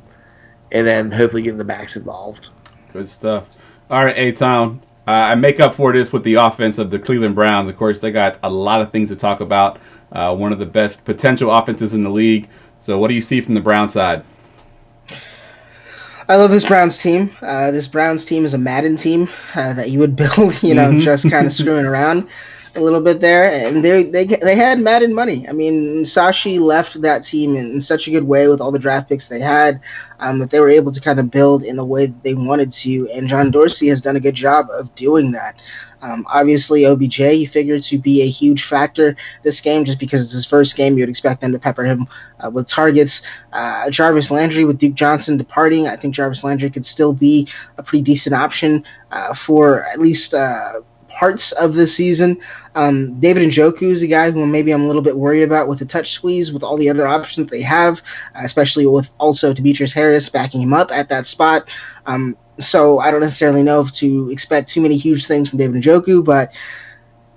and then hopefully getting the backs involved. Good stuff. All right, A-Town. I make up for this with the offense of the Cleveland Browns. Of course, they got a lot of things to talk about. One of the best potential offenses in the league. So what do you see from the Browns side? I love this Browns team. This Browns team is a Madden team that you would build, just kind of screwing around a little bit there, and they had Madden money. I mean, Sashi left that team in such a good way with all the draft picks they had, that they were able to kind of build in the way that they wanted to, and John Dorsey has done a good job of doing that. Obviously, OBJ, you figure to be a huge factor this game, just because it's his first game. You would expect them to pepper him with targets. Jarvis Landry, with Duke Johnson departing, I think Jarvis Landry could still be a pretty decent option for at least parts of the season. David Njoku is a guy who maybe I'm a little bit worried about with the touch squeeze, with all the other options they have, especially with also Demetrius Harris backing him up at that spot. So I don't necessarily know if to expect too many huge things from David Njoku, but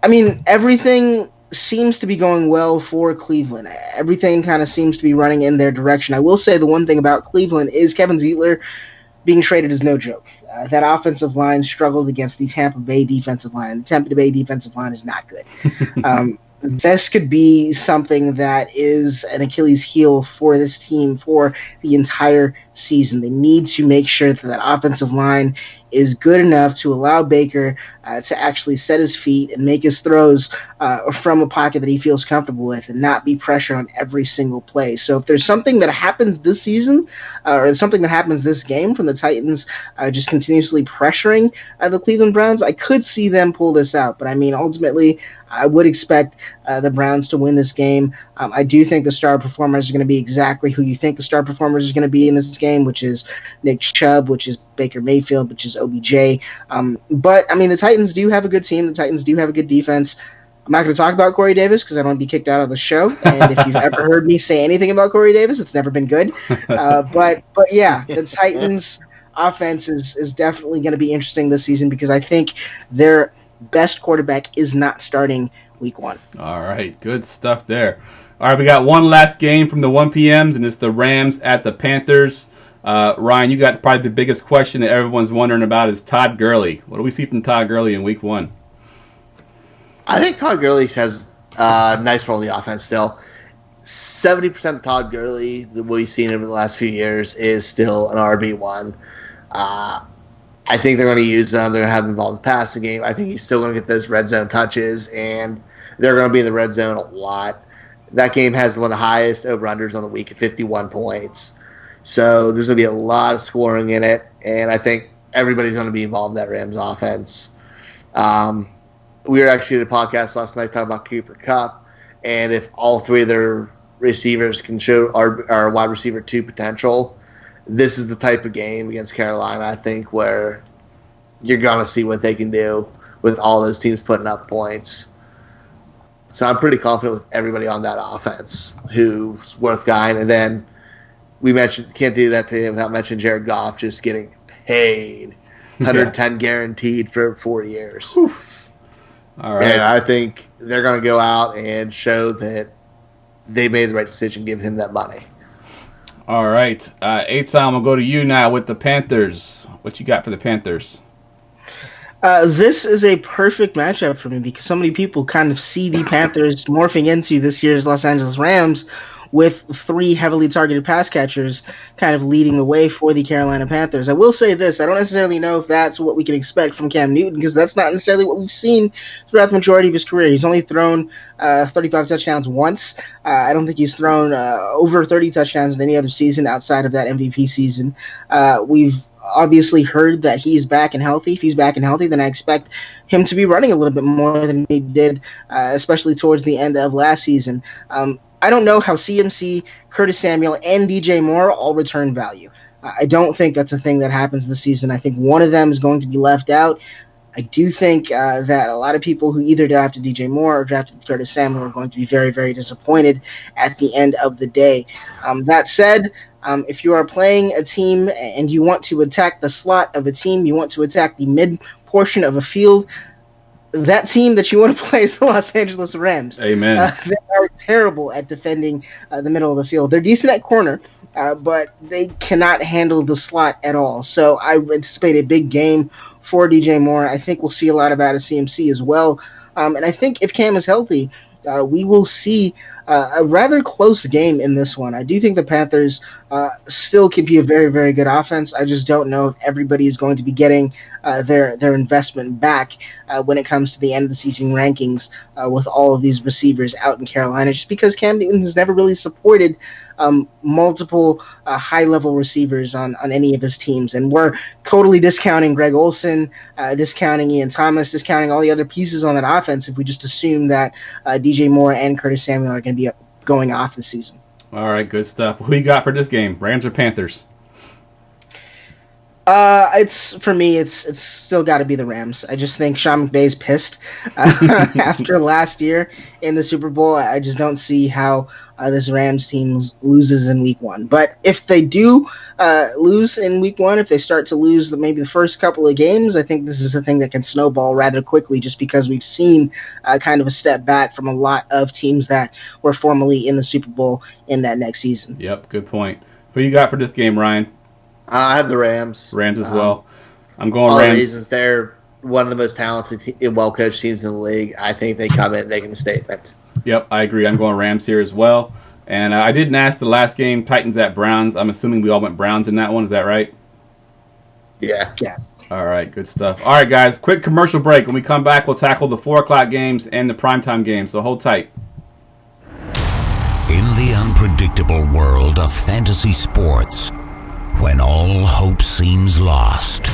I mean, everything seems to be going well for Cleveland. Everything kind of seems to be running in their direction. I will say the one thing about Cleveland is Kevin Zeitler being traded is no joke. That offensive line struggled against the Tampa Bay defensive line. The Tampa Bay defensive line is not good. This could be something that is an Achilles heel for this team for the entire season. They need to make sure that offensive line is good enough to allow Baker to actually set his feet and make his throws from a pocket that he feels comfortable with and not be pressured on every single play. So if there's something that happens this season or something that happens this game from the Titans just continuously pressuring the Cleveland Browns, I could see them pull this out. But I mean, ultimately, I would expect the Browns to win this game. I do think the star performers are going to be exactly who you think the star performers are going to be in this game, which is Nick Chubb, which is Baker Mayfield, which is OBJ. But, I mean, the Titans do have a good team. The Titans do have a good defense. I'm not going to talk about Corey Davis because I don't want to be kicked out of the show. And if you've ever heard me say anything about Corey Davis, it's never been good. But yeah, the Titans' offense is definitely going to be interesting this season because I think their best quarterback is not starting week 1. All right, good stuff there. All right, we got one last game from the 1 p.m.s, and it's the Rams at the Panthers. Ryan, you got probably the biggest question that everyone's wondering about is Todd Gurley. What do we see from Todd Gurley in week 1? I think Todd Gurley has a nice role in the offense still. 70% of Todd Gurley, that we've seen over the last few years, is still an RB1. I think they're going to use him. They're going to have him involved in the passing game. I think he's still going to get those red zone touches, and they're going to be in the red zone a lot. That game has one of the highest over-unders on the week at 51 points. So there's going to be a lot of scoring in it, and I think everybody's going to be involved in that Rams offense. We were actually at a podcast last night talking about Cooper Kupp, and if all three of their receivers can show our wide receiver 2 potential, this is the type of game against Carolina, I think, where you're going to see what they can do with all those teams putting up points. So I'm pretty confident with everybody on that offense who's worth guiding. And then we can't do that today without mentioning Jared Goff just getting paid 110 guaranteed for 4 years. All right. And I think they're going to go out and show that they made the right decision giving him that money. All right. Etan, we'll go to you now with the Panthers. What you got for the Panthers? This is a perfect matchup for me because so many people kind of see the Panthers morphing into this year's Los Angeles Rams with 3 heavily targeted pass catchers kind of leading the way for the Carolina Panthers. I will say this, I don't necessarily know if that's what we can expect from Cam Newton because that's not necessarily what we've seen throughout the majority of his career. He's only thrown 35 touchdowns once. I don't think he's thrown over 30 touchdowns in any other season outside of that MVP season. We've obviously heard that he's back and healthy. If he's back and healthy, then I expect him to be running a little bit more than he did, especially towards the end of last season. I don't know how CMC, Curtis Samuel, and DJ Moore all return value. I don't think that's a thing that happens this season. I think one of them is going to be left out. I do think that a lot of people who either drafted DJ Moore or drafted Curtis Samuel are going to be very, very disappointed at the end of the day. That said, if you are playing a team and you want to attack the slot of a team, you want to attack the mid portion of a field, that team that you want to play is the Los Angeles Rams. Amen. They are terrible at defending the middle of the field. They're decent at corner, but they cannot handle the slot at all. So I anticipate a big game for DJ Moore. I think we'll see a lot of out of CMC as well. And I think if Cam is healthy, we will see a rather close game in this one. I do think the Panthers still can be a very, very good offense. I just don't know if everybody is going to be getting their investment back when it comes to the end of the season rankings with all of these receivers out in Carolina, just because Cam Newton has never really supported multiple high-level receivers on any of his teams. And we're totally discounting Greg Olsen, discounting Ian Thomas, discounting all the other pieces on that offense if we just assume that DJ Moore and Curtis Samuel are going to be going off this season. All right, good stuff. Who you got for this game, Rams or Panthers? It's still got to be the Rams. I just think Sean McVay's pissed after last year in the Super Bowl. I just don't see how this Rams team loses in Week 1. But if they do lose in Week 1, if they start to lose maybe the first couple of games, I think this is a thing that can snowball rather quickly, just because we've seen kind of a step back from a lot of teams that were formerly in the Super Bowl in that next season. Yep, good point. Who you got for this game, Ryan? I have the Rams. Rams as well. I'm going all Rams. The reasons they're one of the most talented and well-coached teams in the league. I think they come in making a statement. Yep, I agree. I'm going Rams here as well. And I didn't ask the last game, Titans at Browns. I'm assuming we all went Browns in that one. Is that right? Yeah. Yeah. All right, good stuff. All right, guys, quick commercial break. When we come back, we'll tackle the 4 o'clock games and the primetime games, so hold tight. In the unpredictable world of fantasy sports, when all hope seems lost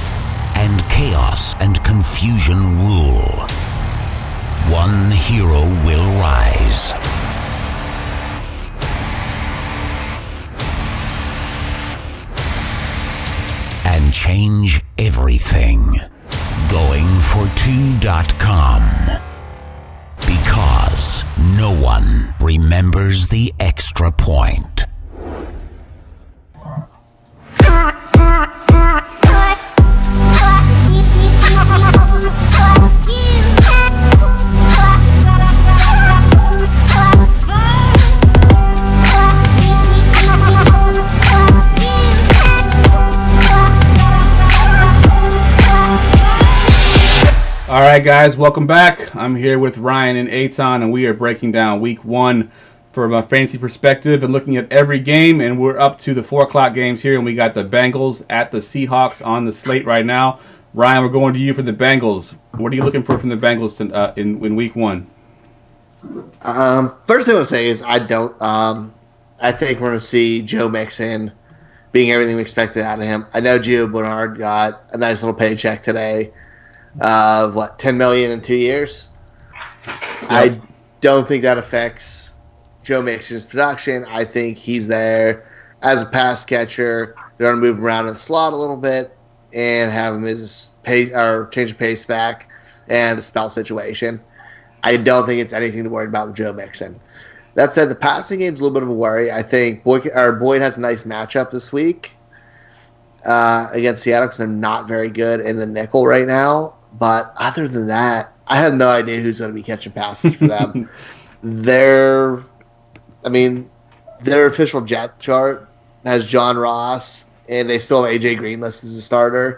and chaos and confusion rule, one hero will rise. And change everything. GoingFor2.com. Because no one remembers the extra point. All right, guys, welcome back. I'm here with Ryan and Etan, and we are breaking down Week 1 from a fantasy perspective and looking at every game, and we're up to the 4 o'clock games here, and we got the Bengals at the Seahawks on the slate right now. Ryan, we're going to you for the Bengals. What are you looking for from the Bengals in Week 1? First thing I would say is I think we're going to see Joe Mixon being everything we expected out of him. I know Gio Bernard got a nice little paycheck today. $10 million in 2 years? Yep. I don't think that affects Joe Mixon's production. I think he's there as a pass catcher. They're going to move him around in the slot a little bit and have him as pace or change the pace back and a spell situation. I don't think it's anything to worry about with Joe Mixon. That said, the passing game's a little bit of a worry. I think Boyd has a nice matchup this week against Seattle because they're not very good in the nickel right now. But other than that, I have no idea who's going to be catching passes for them. Their official jet chart has John Ross, and they still have A.J. Green listed as a starter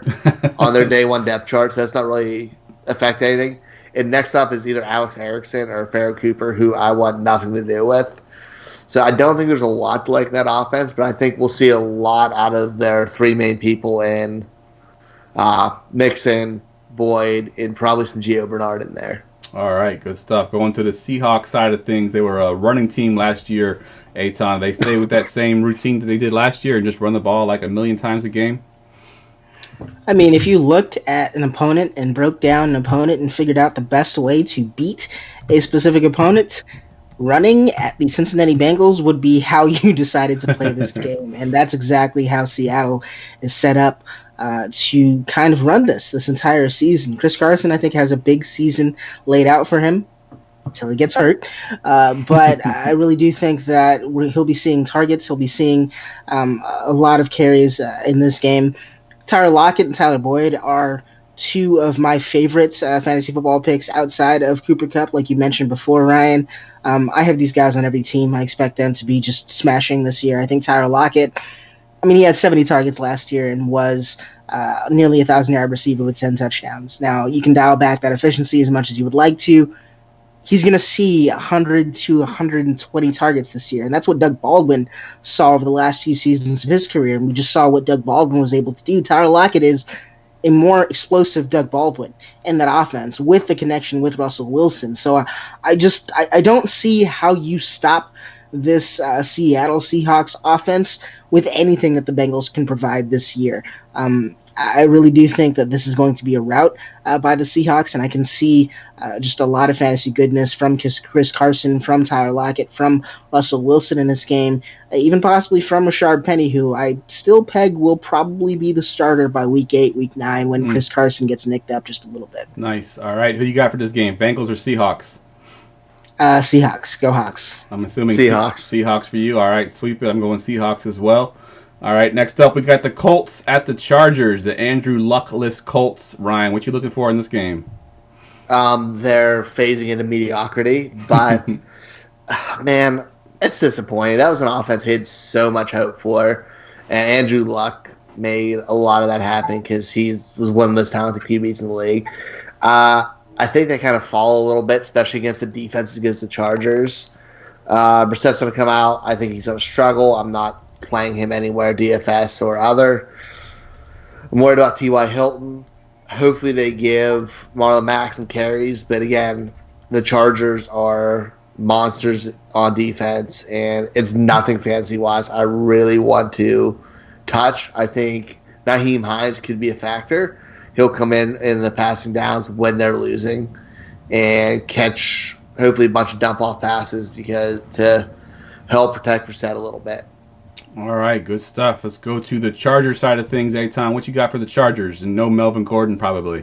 on their day 1 depth chart, so that's not really affect anything. And next up is either Alex Erickson or Pharoah Cooper, who I want nothing to do with. So I don't think there's a lot to like in that offense, but I think we'll see a lot out of their 3 main people in Mixon, Boyd, and probably some Gio Bernard in there. All right, good stuff. Going to the Seahawks side of things, they were a running team last year, Etan. They stay with that same routine that they did last year and just run the ball like a million times a game? I mean, if you looked at an opponent and broke down an opponent and figured out the best way to beat a specific opponent, running at the Cincinnati Bengals would be how you decided to play this game. And that's exactly how Seattle is set up to kind of run this entire season. Chris Carson, I think, has a big season laid out for him until he gets hurt. But I really do think that he'll be seeing targets. He'll be seeing a lot of carries in this game. Tyler Lockett and Tyler Boyd are 2 of my favorite fantasy football picks outside of Cooper Kupp, like you mentioned before, Ryan. I have these guys on every team. I expect them to be just smashing this year. I think Tyler Lockett, he had 70 targets last year and was nearly a 1,000-yard receiver with 10 touchdowns. Now, you can dial back that efficiency as much as you would like to. He's going to see 100 to 120 targets this year, and that's what Doug Baldwin saw over the last few seasons of his career, and we just saw what Doug Baldwin was able to do. Tyler Lockett is a more explosive Doug Baldwin in that offense with the connection with Russell Wilson. So I don't see how you stop this Seattle Seahawks offense with anything that the Bengals can provide this year. I really do think that this is going to be a rout by the Seahawks, and I can see just a lot of fantasy goodness from Chris Carson, from Tyler Lockett, from Russell Wilson in this game, even possibly from Rashard Penny, who I still peg will probably be the starter by Week 8, Week 9, when Chris Carson gets nicked up just a little bit. Nice. All right, who you got for this game, Bengals or Seahawks? Seahawks. Go Hawks. I'm assuming Seahawks. Seahawks for you. All right, sweep it. I'm going Seahawks as well. All right, next up we got the Colts at the Chargers, the Andrew Luckless Colts. Ryan, what you looking for in this game? They're phasing into mediocrity, but man, it's disappointing. That was an offense we had so much hope for, and Andrew Luck made a lot of that happen because he was one of the most talented QBs in the league. I think they kind of fall a little bit, especially against the defense against the Chargers. Brissett's going to come out. I think he's going to struggle. I'm not playing him anywhere, DFS or other. I'm worried about T.Y. Hilton. hopefully they give Marlon Mack some carries. But again, the Chargers are monsters on defense, and it's nothing fancy-wise I really want to touch. I think Nyheim Hines could be a factor. He'll come in the passing downs when they're losing and catch hopefully a bunch of dump-off passes because to help protect Brissett a little bit. All right, good stuff. Let's go to the Charger side of things. Etan, what you got for the Chargers? And no Melvin Gordon, probably.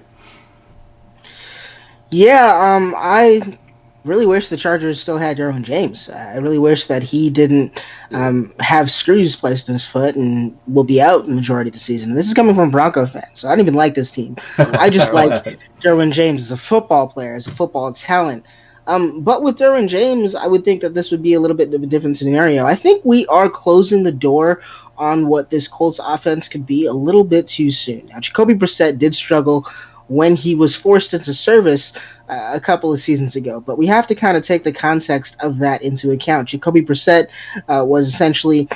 Yeah, I really wish the Chargers still had Derwin James. I really wish that he didn't have screws placed in his foot and will be out the majority of the season. This is coming from a Bronco fan, so I don't even like this team. I just like Derwin James as a football player, as a football talent. But with Derwin James, I would think that this would be a little bit of a different scenario. I think we are closing the door on what this Colts offense could be a little bit too soon. Now, Jacoby Brissett did struggle when he was forced into service a couple of seasons ago, but we have to kind of take the context of that into account. Jacoby Brissett was essentially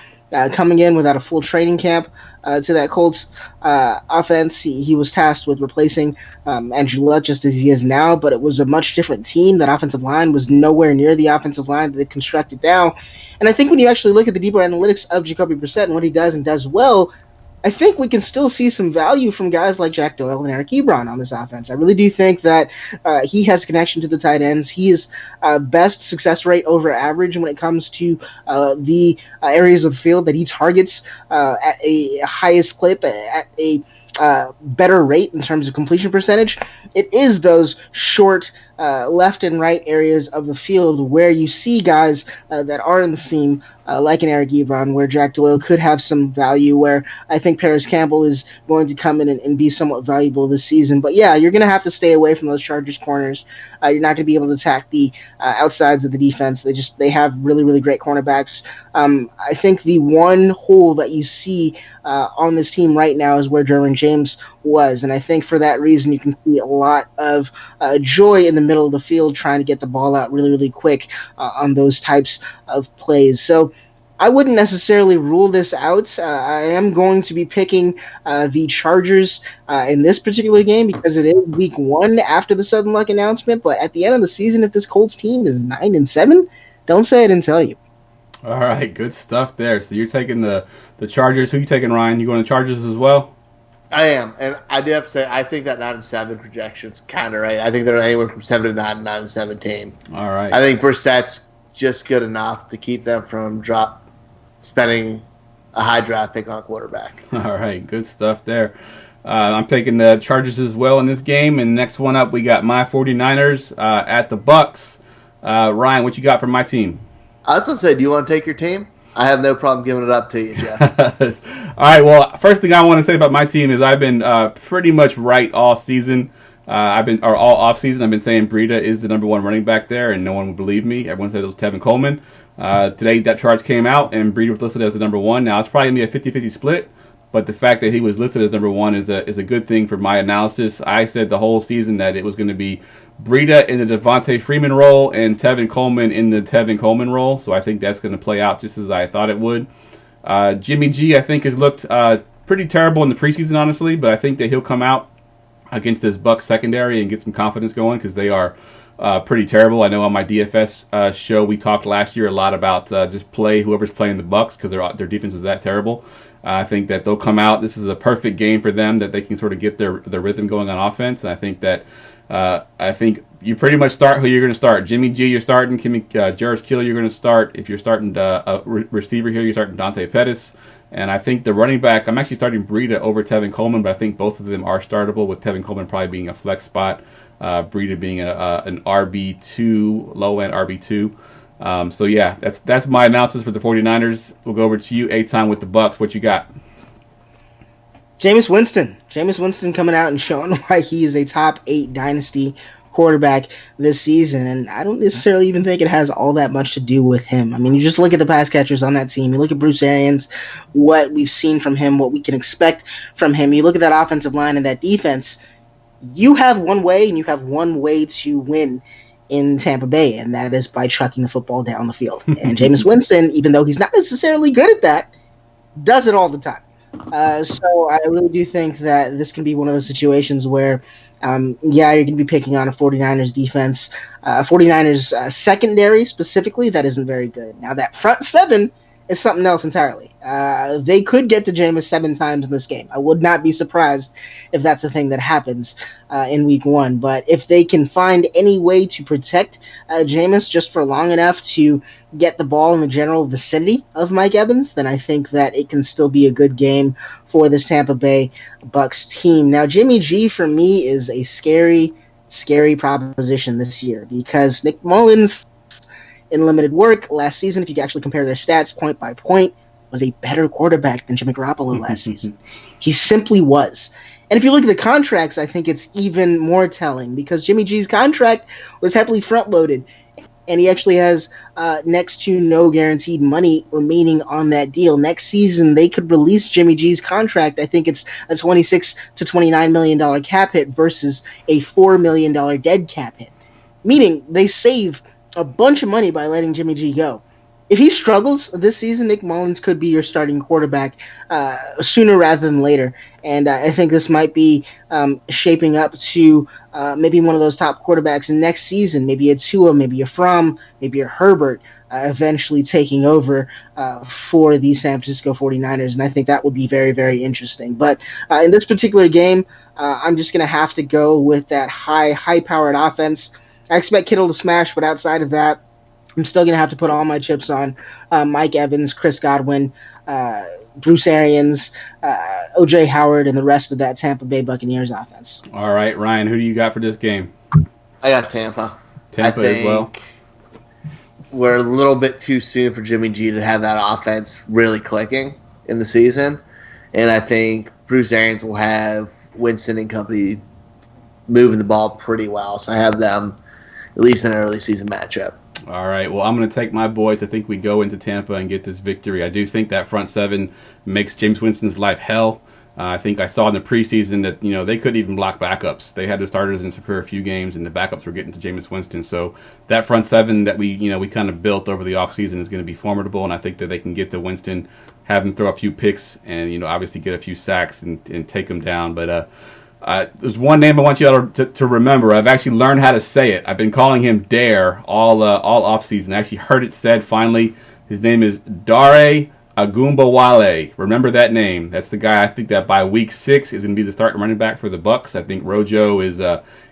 coming in without a full training camp to that Colts offense. He was tasked with replacing Andrew Luck just as he is now, but it was a much different team. That offensive line was nowhere near the offensive line that they've constructed now. And I think when you actually look at the deeper analytics of Jacoby Brissett and what he does and does well, I think we can still see some value from guys like Jack Doyle and Eric Ebron on this offense. I really do think that he has a connection to the tight ends. He is best success rate over average when it comes to the areas of the field that he targets at a highest clip, at a better rate in terms of completion percentage. It is those short left and right areas of the field where you see guys that are in the seam, like an Eric Ebron, where Jack Doyle could have some value, where I think Paris Campbell is going to come in and be somewhat valuable this season. But yeah, you're going to have to stay away from those Chargers corners. You're not going to be able to attack the outsides of the defense. They have really, really great cornerbacks. I think the one hole that you see on this team right now is where Derwin James was, and I think for that reason you can see a lot of joy in the middle of the field trying to get the ball out really, really quick on those types of plays. So I wouldn't necessarily rule this out. I am going to be picking the Chargers in this particular game because it is week 1 after the sudden luck announcement, but at the end of the season, if this Colts team is 9-7, don't say I didn't tell you. All right, good stuff there. So you're taking the Chargers. Who you taking, Ryan? You going to Chargers as well? I am, and I do have to say, I think that 9-7 projection is kind of right. I think they're anywhere from 7-9 and 9-17. All right. I think Brissett's just good enough to keep them from spending a high draft pick on a quarterback. All right, good stuff there. I'm taking the Chargers as well in this game. And next one up, we got my 49ers at the Bucks. Ryan, what you got for my team? I was going to say, do you want to take your team? I have no problem giving it up to you, Jeff. All right, well, first thing I want to say about my team is I've been pretty much right all season. All off season. I've been saying Breida is the number 1 running back there, and no one would believe me. Everyone said it was Tevin Coleman. Today, that charge came out, and Breida was listed as the number 1. Now, it's probably going to be a 50-50 split, but the fact that he was listed as number 1 is a good thing for my analysis. I said the whole season that it was going to be Breida in the Devontae Freeman role and Tevin Coleman in the Tevin Coleman role, so I think that's going to play out just as I thought it would. Jimmy G, I think, has looked pretty terrible in the preseason, honestly, but I think that he'll come out against this Bucs secondary and get some confidence going because they are pretty terrible. I know on my DFS show we talked last year a lot about just play whoever's playing the Bucs because their defense was that terrible. I think that they'll come out. This is a perfect game for them that they can sort of get their rhythm going on offense. And I think that you pretty much start who you're going to start. Jimmy G, you're starting. Jarvis Kittle, you're going to start. If you're starting a receiver here, you're starting Dante Pettis. And I think the running back, I'm actually starting Breida over Tevin Coleman, but I think both of them are startable, with Tevin Coleman probably being a flex spot, Breida being an RB2, low-end RB2. So, yeah, that's my analysis for the 49ers. We'll go over to you, Etan, with the Bucs. What you got? Jameis Winston coming out and showing why he is a top 8 dynasty quarterback this season, and I don't necessarily even think it has all that much to do with him. I mean, you just look at the pass catchers on that team. You look at Bruce Arians, what we've seen from him, what we can expect from him. You look at that offensive line and that defense. You have one way, and you have one way to win in Tampa Bay, and that is by chucking the football down the field. And Jameis Winston, even though he's not necessarily good at that, does it all the time. So I really do think that this can be one of those situations where, you're going to be picking on a 49ers defense, 49ers secondary specifically, that isn't very good. Now, that front seven is something else entirely. They could get to Jameis 7 times in this game. I would not be surprised if that's a thing that happens in week 1. But if they can find any way to protect Jameis just for long enough to get the ball in the general vicinity of Mike Evans, then I think that it can still be a good game for this Tampa Bay Bucs team. Now, Jimmy G for me is a scary proposition this year because Nick Mullins, in limited work last season, if you actually compare their stats point by point, was a better quarterback than Jimmy Garoppolo last season. He simply was. And if you look at the contracts, I think it's even more telling because Jimmy G's contract was heavily front-loaded, and he actually has next to no guaranteed money remaining on that deal. Next season, they could release Jimmy G's contract. I think it's a $26 to $29 million cap hit versus a $4 million dead cap hit, meaning they save a bunch of money by letting Jimmy G go. If he struggles this season, Nick Mullins could be your starting quarterback sooner rather than later. And I think this might be shaping up to maybe one of those top quarterbacks in next season. Maybe a Tua, maybe a Fromm, maybe a Herbert eventually taking over for the San Francisco 49ers. And I think that would be very, very interesting. But in this particular game, I'm just going to have to go with that high-powered offense. I expect Kittle to smash, but outside of that, I'm still going to have to put all my chips on Mike Evans, Chris Godwin, Bruce Arians, O.J. Howard, and the rest of that Tampa Bay Buccaneers offense. All right, Ryan, who do you got for this game? I got Tampa. Tampa as well? We're a little bit too soon for Jimmy G to have that offense really clicking in the season. And I think Bruce Arians will have Winston and company moving the ball pretty well. So I have them at least in an early season matchup. All right. Well, I'm going to take my boys. I think we go into Tampa and get this victory. I do think that front seven makes James Winston's life hell. I think I saw in the preseason that they couldn't even block backups. They had the starters in for a few games, and the backups were getting to Jameis Winston. So that front seven that we kind of built over the offseason is going to be formidable, and I think that they can get to Winston, have him throw a few picks, and obviously get a few sacks and take him down. But there's one name I want you all to remember. I've actually learned how to say it. I've been calling him Dare all offseason. I actually heard it said finally. His name is Dare Agumbawale. Remember that name. That's the guy I think that by week 6 is going to be the starting running back for the Bucs. I think Rojo is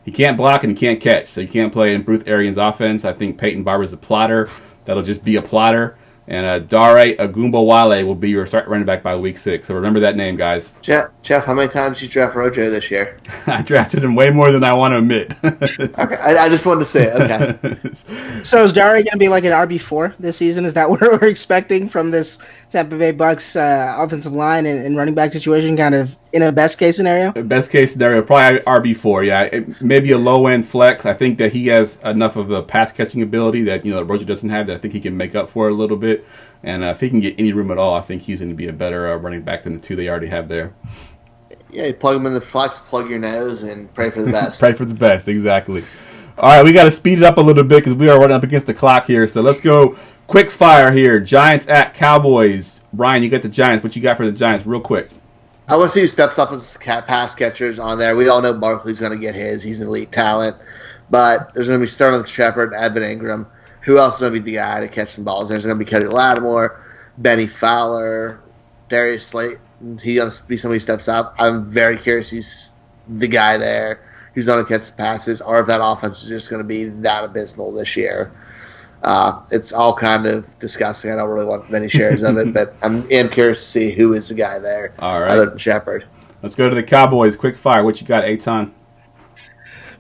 he can't block and he can't catch, so he can't play in Bruce Arians' offense. I think Peyton Barber's a plotter. That'll just be a plotter. And Dare Agumbawale will be your starting running back by week 6. So remember that name, guys. Jeff, how many times did you draft Rojo this year? I drafted him way more than I want to admit. Okay, I just wanted to say it. Okay. So is Dare going to be like an RB4 this season? Is that what we're expecting from this Tampa Bay Bucs offensive line and running back situation, kind of in a best case scenario? Best case scenario, probably RB4. Yeah, maybe a low end flex. I think that he has enough of a pass catching ability that Rojo doesn't have, that I think he can make up for it a little bit. And if he can get any room at all, I think he's going to be a better running back than the two they already have there. Yeah, you plug him in the flex, plug your nose, and pray for the best. Pray for the best, exactly. All right, we got to speed it up a little bit because we are running up against the clock here. So let's go quick fire here. Giants at Cowboys. Brian, you got the Giants. What you got for the Giants real quick? I want to see who steps up as pass catchers on there. We all know Barkley's going to get his. He's an elite talent. But there's going to be Sterling Shepard, Evan Ingram. Who else is going to be the guy to catch some balls? There's going to be Cody Lattimore, Benny Fowler, Darius Slate. He's going to be somebody who steps up. I'm very curious who's the guy there who's going to catch the passes, or if that offense is just going to be that abysmal this year. It's all kind of disgusting. I don't really want many shares of it, but I'm curious to see who is the guy there all right. other than Shepard. Let's go to the Cowboys. Quick fire. What you got, Etan?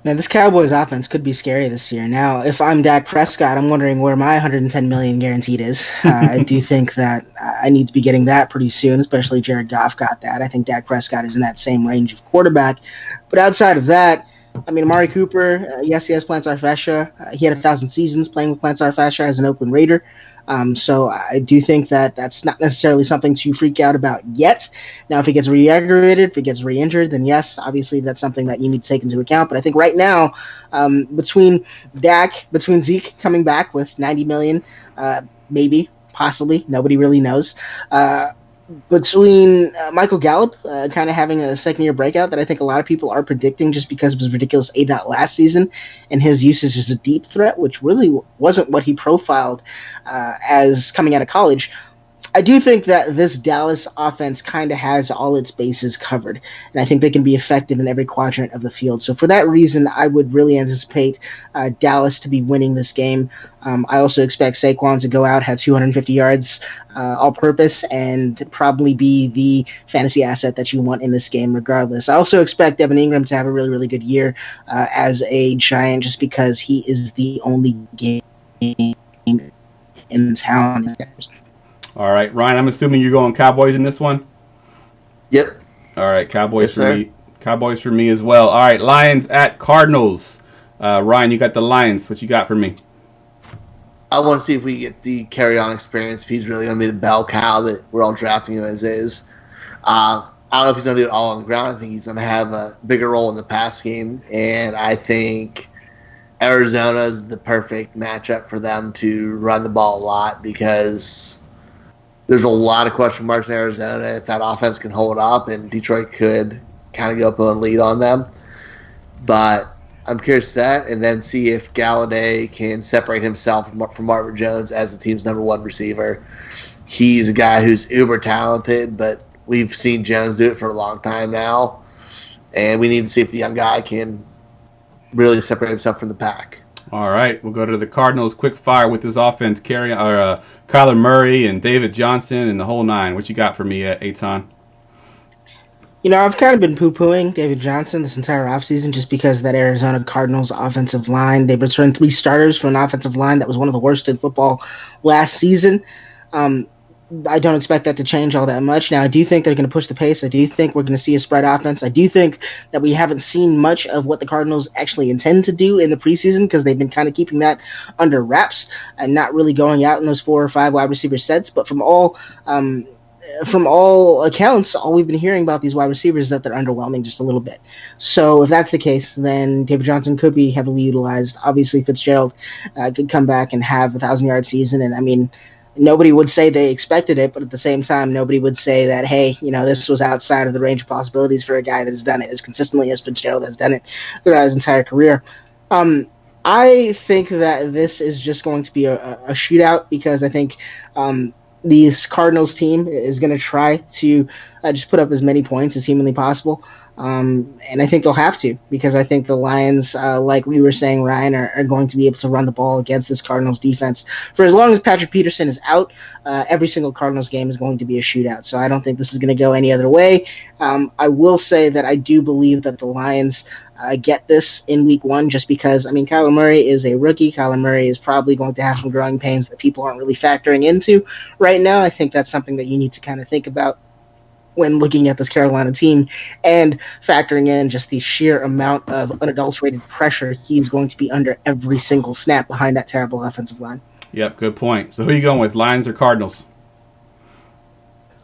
Man, this Cowboys offense could be scary this year. Now, if I'm Dak Prescott, I'm wondering where my $110 million guaranteed is. I do think that I need to be getting that pretty soon, especially Jared Goff got that. I think Dak Prescott is in that same range of quarterback. But outside of that, I mean, Amari Cooper, yes, he has plantar fascia. He had 1,000 seasons playing with plantar fascia as an Oakland Raider. So I do think that that's not necessarily something to freak out about yet. Now, if he gets re-aggravated, if he gets re-injured, then yes, obviously that's something that you need to take into account. But I think right now, between Zeke coming back with $90 million, maybe, possibly, nobody really knows, between Michael Gallup kind of having a second-year breakout that I think a lot of people are predicting just because of his ridiculous A-dot last season and his usage as a deep threat, which really wasn't what he profiled as coming out of college. I do think that this Dallas offense kind of has all its bases covered, and I think they can be effective in every quadrant of the field. So for that reason, I would really anticipate Dallas to be winning this game. I also expect Saquon to go out, have 250 yards all-purpose, and probably be the fantasy asset that you want in this game regardless. I also expect Devin Ingram to have a really, really good year as a Giant just because he is the only game in town. All right, Ryan, I'm assuming you're going Cowboys in this one? Yep. All right, Cowboys Yes, for sir. me. Cowboys for me as well. All right, Lions at Cardinals. Ryan, you got the Lions. What you got for me? I want to see if we get the carry-on experience, if he's really going to be the bell cow that we're all drafting him as is. I don't know if he's going to do it all on the ground. I think he's going to have a bigger role in the pass game, and I think Arizona is the perfect matchup for them to run the ball a lot because there's a lot of question marks in Arizona if that offense can hold up, and Detroit could kind of go up and lead on them. But I'm curious to that, and then see if Galladay can separate himself from Marvin Jones as the team's number one receiver. He's a guy who's uber talented, but we've seen Jones do it for a long time now, and we need to see if the young guy can really separate himself from the pack. All right, we'll go to the Cardinals quick fire with this offense. Kyler Murray and David Johnson and the whole nine. What you got for me, Etan? You know, I've kind of been poo-pooing David Johnson this entire offseason just because of that Arizona Cardinals offensive line. They returned 3 starters from an offensive line that was one of the worst in football last season. I don't expect that to change all that much. Now, I do think they're going to push the pace. I do think we're going to see a spread offense. I do think that we haven't seen much of what the Cardinals actually intend to do in the preseason because they've been kind of keeping that under wraps and not really going out in those 4 or 5 wide receiver sets. But from all accounts, all we've been hearing about these wide receivers is that they're underwhelming just a little bit. So if that's the case, then David Johnson could be heavily utilized. Obviously, Fitzgerald could come back and have a 1,000-yard season. And, I mean, nobody would say they expected it, but at the same time, nobody would say that, hey, you know, this was outside of the range of possibilities for a guy that has done it as consistently as Fitzgerald has done it throughout his entire career. I think that this is just going to be a shootout because I think this Cardinals team is going to try to just put up as many points as humanly possible. And I think they'll have to because I think the Lions, like we were saying, Ryan, are going to be able to run the ball against this Cardinals defense. For as long as Patrick Peterson is out, every single Cardinals game is going to be a shootout. So I don't think this is going to go any other way. I will say that I do believe that the Lions get this in week 1 just because, I mean, Kyler Murray is a rookie. Kyler Murray is probably going to have some growing pains that people aren't really factoring into right now. I think that's something that you need to kind of think about when looking at this Carolina team and factoring in just the sheer amount of unadulterated pressure he's going to be under every single snap behind that terrible offensive line. Yep, good point. So who are you going with, Lions or Cardinals?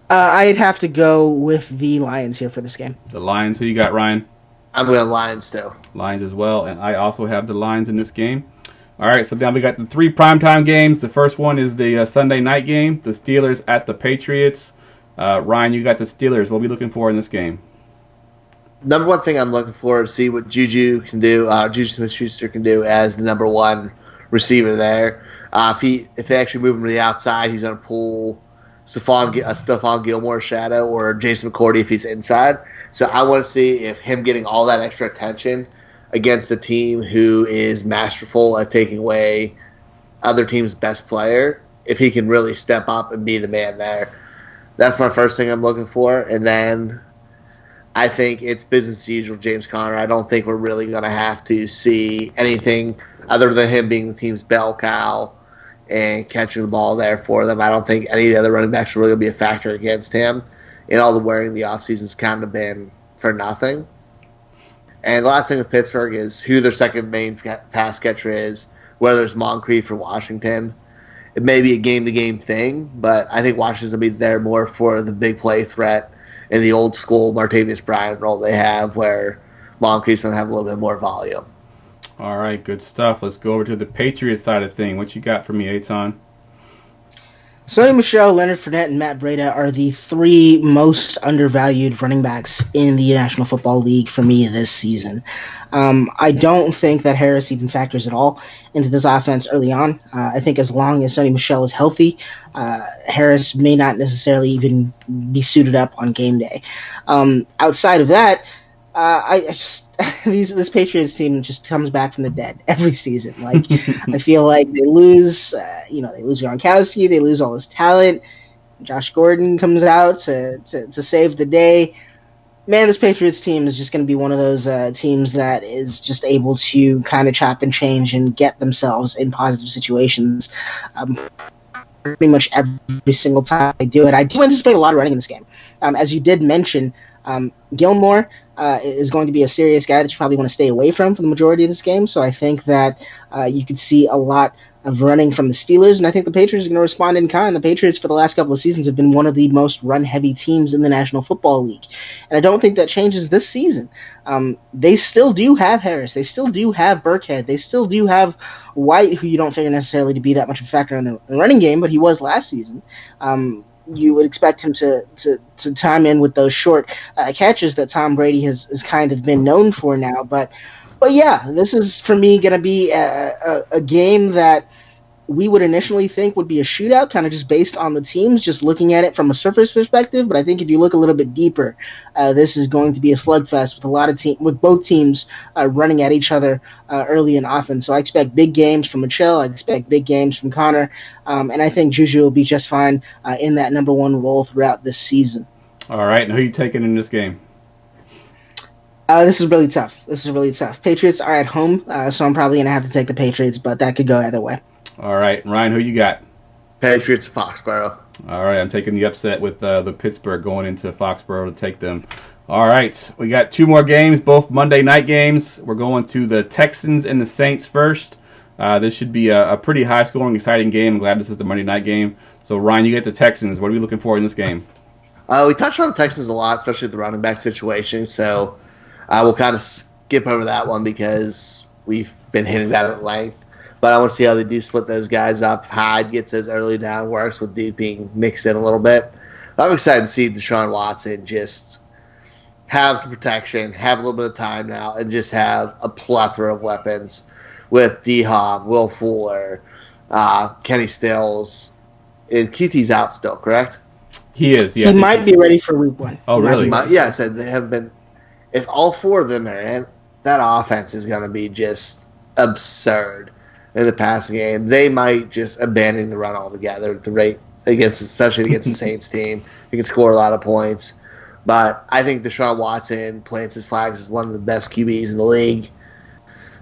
I'd have to go with the Lions here for this game. The Lions. Who you got, Ryan? I'm going Lions too. Lions as well, and I also have the Lions in this game. All right, so now we got the 3 primetime games. The first one is the Sunday night game, the Steelers at the Patriots. Ryan, you got the Steelers. What are we looking for in this game? Number one thing I'm looking for is see what Juju can do. Juju Smith-Schuster can do as the number one receiver there. If they actually move him to the outside, he's going to pull Stephon Gilmore's shadow or Jason McCourty if he's inside. So I want to see if him getting all that extra attention against a team who is masterful at taking away other team's best player, if he can really step up and be the man there. That's my first thing I'm looking for. And then I think it's business as usual, James Conner. I don't think we're really going to have to see anything other than him being the team's bell cow and catching the ball there for them. I don't think any of the other running backs are really going to be a factor against him. And all the wearing the offseason's kind of been for nothing. And the last thing with Pittsburgh is who their second main pass catcher is, whether it's Moncrief or Washington. It may be a game-to-game thing, but I think Washington's going to be there more for the big play threat and the old-school Martavis Bryant role they have where Moncrief's going to have a little bit more volume. All right, good stuff. Let's go over to the Patriots side of thing. What you got for me, Etan? Sony Michel, Leonard Fournette, and Matt Breida are the three most undervalued running backs in the National Football League for me this season. I don't think that Harris even factors at all into this offense early on. I think as long as Sony Michel is healthy, Harris may not necessarily even be suited up on game day. Outside of that, I just this Patriots team just comes back from the dead every season. Like I feel like they lose, they lose Gronkowski, they lose all his talent. Josh Gordon comes out to save the day. Man, this Patriots team is just going to be one of those teams that is just able to kind of chop and change and get themselves in positive situations. Pretty much every single time they do it. I do anticipate a lot of running in this game. As you did mention, Gilmore is going to be a serious guy that you probably want to stay away from for the majority of this game. So I think that you could see a lot of running from the Steelers, and I think the Patriots are going to respond in kind. The Patriots for the last couple of seasons have been one of the most run-heavy teams in the National Football League, and I don't think that changes this season. They still do have Harris. They still do have Burkhead. They still do have White, who you don't figure necessarily to be that much of a factor in the running game, but he was last season. You would expect him to time in with those short catches that Tom Brady has kind of been known for now. But yeah, this is for me going to be a game that we would initially think would be a shootout, kind of just based on the teams, just looking at it from a surface perspective. But I think if you look a little bit deeper, this is going to be a slugfest with both teams running at each other early and often. So I expect big games from Michel. I expect big games from Connor. And I think Juju will be just fine in that number one role throughout this season. All right. And who are you taking in this game? This is really tough. Patriots are at home, so I'm probably going to have to take the Patriots, but that could go either way. All right. Ryan, who you got? Patriots, Foxborough. All right. I'm taking the upset with the Pittsburgh going into Foxborough to take them. All right. We got two more games, both Monday night games. We're going to the Texans and the Saints first. This should be a pretty high-scoring, exciting game. I'm glad this is the Monday night game. So, Ryan, you get the Texans. What are we looking for in this game? We touched on the Texans a lot, especially the running back situation, so I will kind of skip over that one because we've been hitting that at length. But I want to see how they do split those guys up. Hyde gets those early down works with Duke being mixed in a little bit. I'm excited to see Deshaun Watson just have some protection, have a little bit of time now, and just have a plethora of weapons with D-Hop, Will Fuller, Kenny Stills. And QT's out still, correct? He is, yeah. He might be ready for week one. Oh, really? Yeah, I said they have been. If all four of them are in, that offense is going to be just absurd in the passing game. They might just abandon the run altogether at the rate especially against the Saints team. He can score a lot of points. But I think Deshaun Watson plants his flags as one of the best QBs in the league.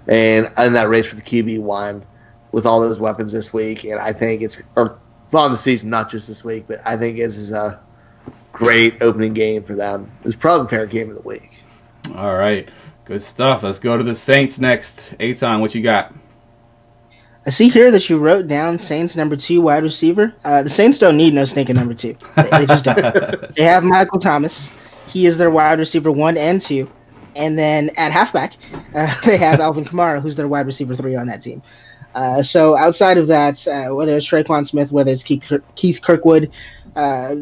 And in that race for the QB1 with all those weapons this week. And I think it's on the season, not just this week, but I think this is a great opening game for them. It's probably the favorite game of the week. All right. Good stuff. Let's go to the Saints next. Etan, what you got? I see here that you wrote down Saints number 2 wide receiver. The Saints don't need no stinking number 2. They just don't. They have Michael Thomas. He is their wide receiver 1 and 2. And then at halfback, they have Alvin Kamara, who's their wide receiver 3 on that team. So outside of that, whether it's Traquan Smith, whether it's Keith Kirkwood,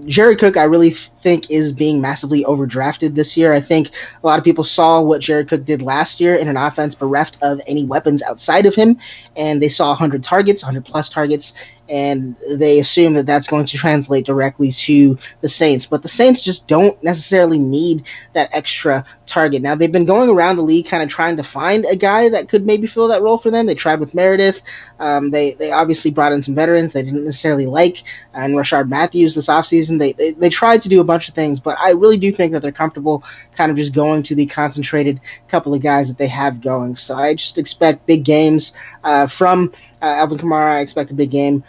Jared Cook, I really think is being massively overdrafted this year. I think a lot of people saw what Jared Cook did last year in an offense bereft of any weapons outside of him, and they saw 100 targets, 100-plus targets, and they assume that that's going to translate directly to the Saints. But the Saints just don't necessarily need that extra target. Now, they've been going around the league kind of trying to find a guy that could maybe fill that role for them. They tried with Meredith. They obviously brought in some veterans they didn't necessarily like, and Rashard Matthews this offseason. They tried to do a bunch of things, but I really do think that they're comfortable kind of just going to the concentrated couple of guys that they have going. So I just expect big games from Alvin Kamara. I expect a big game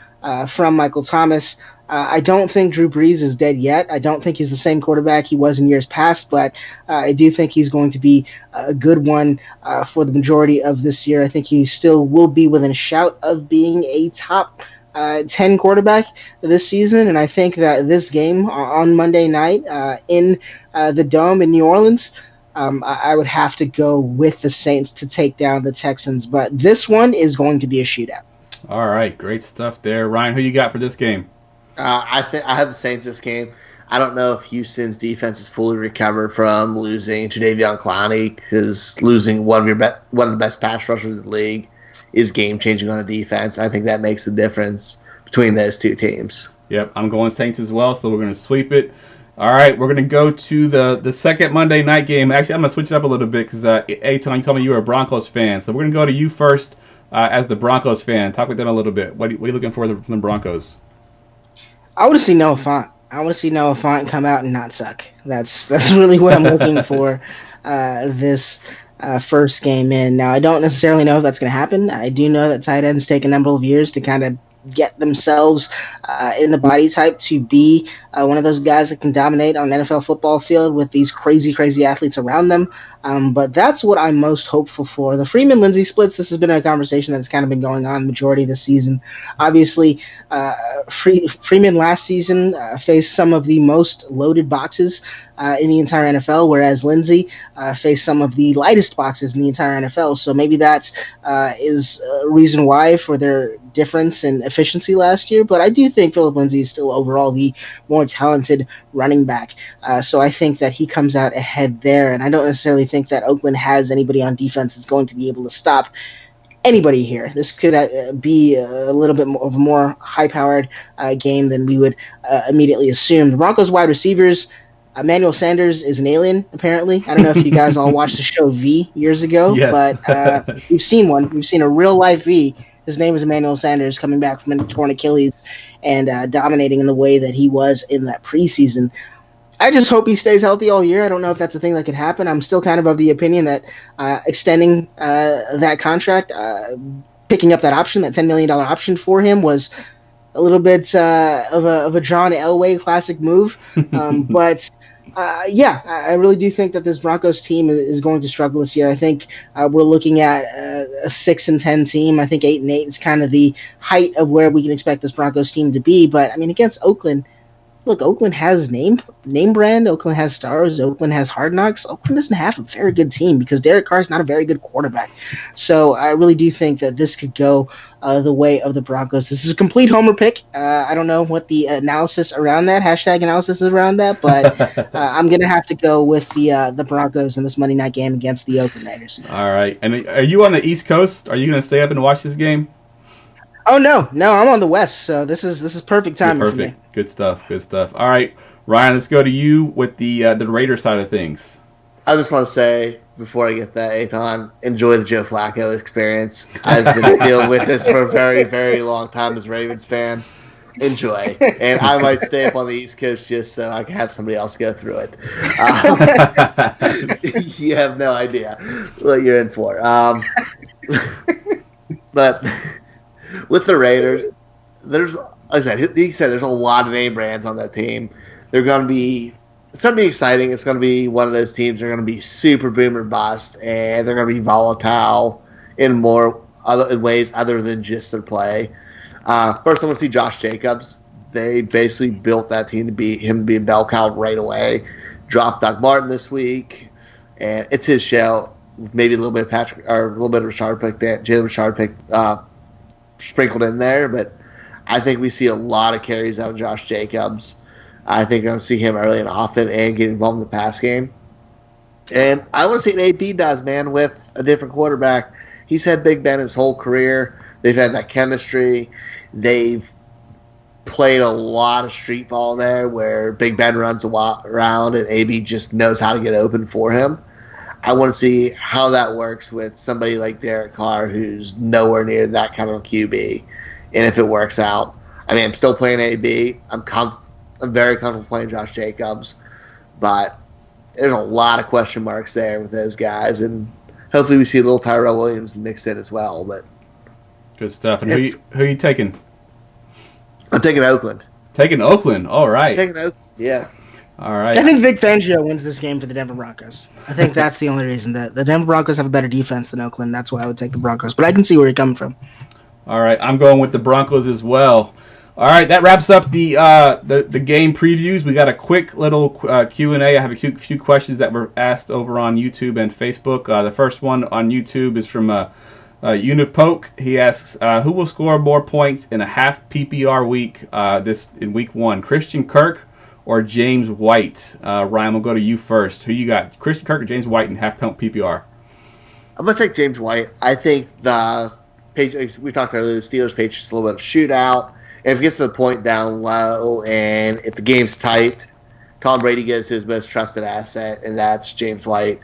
from Michael Thomas. I don't think Drew Brees is dead yet. I don't think he's the same quarterback he was in years past, but I do think he's going to be a good one for the majority of this year. I think he still will be within a shout of being a top 10 quarterback this season, and I think that this game on Monday night in the Dome in New Orleans, I would have to go with the Saints to take down the Texans, but this one is going to be a shootout. All right, great stuff there. Ryan, who you got for this game? I have the Saints this game. I don't know if Houston's defense is fully recovered from losing Jadeveon Clowney, because losing one of the best pass rushers in the league is game changing on a defense. I think that makes the difference between those two teams. Yep, I'm going Saints as well, so we're going to sweep it. All right, we're going to go to the second Monday night game. Actually, I'm going to switch it up a little bit because, Etan, you told me you were a Broncos fan. So we're going to go to you first as the Broncos fan. Talk with them a little bit. What are you looking for from the Broncos? I want to see Noah Fant. I want to see Noah Fant come out and not suck. That's really what I'm looking for this first game in. Now, I don't necessarily know if that's going to happen. I do know that tight ends take a number of years to kind of get themselves in the body type to be one of those guys that can dominate on an NFL football field with these crazy athletes around them. But that's what I'm most hopeful for. The Freeman-Lindsey splits, this has been a conversation that's kind of been going on the majority of the season. Obviously, Freeman last season faced some of the most loaded boxes in the entire NFL, whereas Lindsey faced some of the lightest boxes in the entire NFL. So maybe that is a reason why for their difference in efficiency last year. But I do think Phillip Lindsay is still overall the more talented running back. So I think that he comes out ahead there. And I don't necessarily think that Oakland has anybody on defense that's going to be able to stop anybody here. This could be a little bit more of a more high-powered game than we would immediately assume. The Broncos wide receivers, Emmanuel Sanders is an alien, apparently. I don't know if you guys all watched the show V years ago, yes. But we've seen one. We've seen a real-life V. His name is Emmanuel Sanders, coming back from a torn Achilles and dominating in the way that he was in that preseason. I just hope he stays healthy all year. I don't know if that's a thing that could happen. I'm still kind of the opinion that extending that contract, picking up that option, that $10 million option for him was a little bit of a John Elway classic move. But I really do think that this Broncos team is going to struggle this year. I think we're looking at a 6-10 team. I think 8-8 is kind of the height of where we can expect this Broncos team to be. But I mean, against Oakland, look, Oakland has name brand. Oakland has stars. Oakland has hard knocks. Oakland doesn't have a very good team because Derek Carr is not a very good quarterback. So I really do think that this could go the way of the Broncos. This is a complete homer pick. I don't know what the analysis around that, hashtag analysis around that, but I'm going to have to go with the Broncos in this Monday night game against the Oakland Raiders. All right. And are you on the East Coast? Are you going to stay up and watch this game? Oh, no, I'm on the West, so this is perfect timing for me. Good stuff. All right, Ryan, let's go to you with the Raider side of things. I just want to say, before I get that, Etan, enjoy the Joe Flacco experience. I've been dealing with this for a very, very long time as a Ravens fan. Enjoy. And I might stay up on the East Coast just so I can have somebody else go through it. You have no idea what you're in for. But with the Raiders, there's, like I said, he said there's a lot of name brands on that team. It's going to be exciting. It's going to be one of those teams that are going to be super boom or bust, and they're going to be volatile in ways other than just their play. First, I want to see Josh Jacobs. They basically built that team to be a bell cow right away. Dropped Doug Martin this week, and it's his show. Maybe a little bit of Richard pick, Jalen Richard pick sprinkled in there, but I think we see a lot of carries out of Josh Jacobs. I think we're going to see him early and often and get involved in the pass game. And I want to see what AB does, man, with a different quarterback. He's had Big Ben his whole career. They've had that chemistry. They've played a lot of street ball there where Big Ben runs around and AB just knows how to get open for him. I want to see how that works with somebody like Derek Carr, who's nowhere near that kind of QB. And if it works out, I mean, I'm still playing AB. I'm very comfortable playing Josh Jacobs, but there's a lot of question marks there with those guys, and hopefully we see a little Tyrell Williams mixed in as well. But good stuff. And who are you taking? I'm taking Oakland. Taking Oakland. All right. Taking Oakland. Yeah. All right. I think Vic Fangio wins this game for the Denver Broncos. I think that's the only reason that the Denver Broncos have a better defense than Oakland. That's why I would take the Broncos. But I can see where you're coming from. All right. I'm going with the Broncos as well. All right. That wraps up the game previews. We got a quick little Q&A. I have a few questions that were asked over on YouTube and Facebook. The first one on YouTube is from Unif Poke, he asks, who will score more points in a half PPR week in week 1, Christian Kirk or James White? Ryan, we'll go to you first. Who you got, Christian Kirk or James White in half PPR? I'm going to take James White. I think the page we talked earlier, the Steelers page is a little bit of a shootout. If it gets to the point down low and if the game's tight, Tom Brady gets his most trusted asset, and that's James White.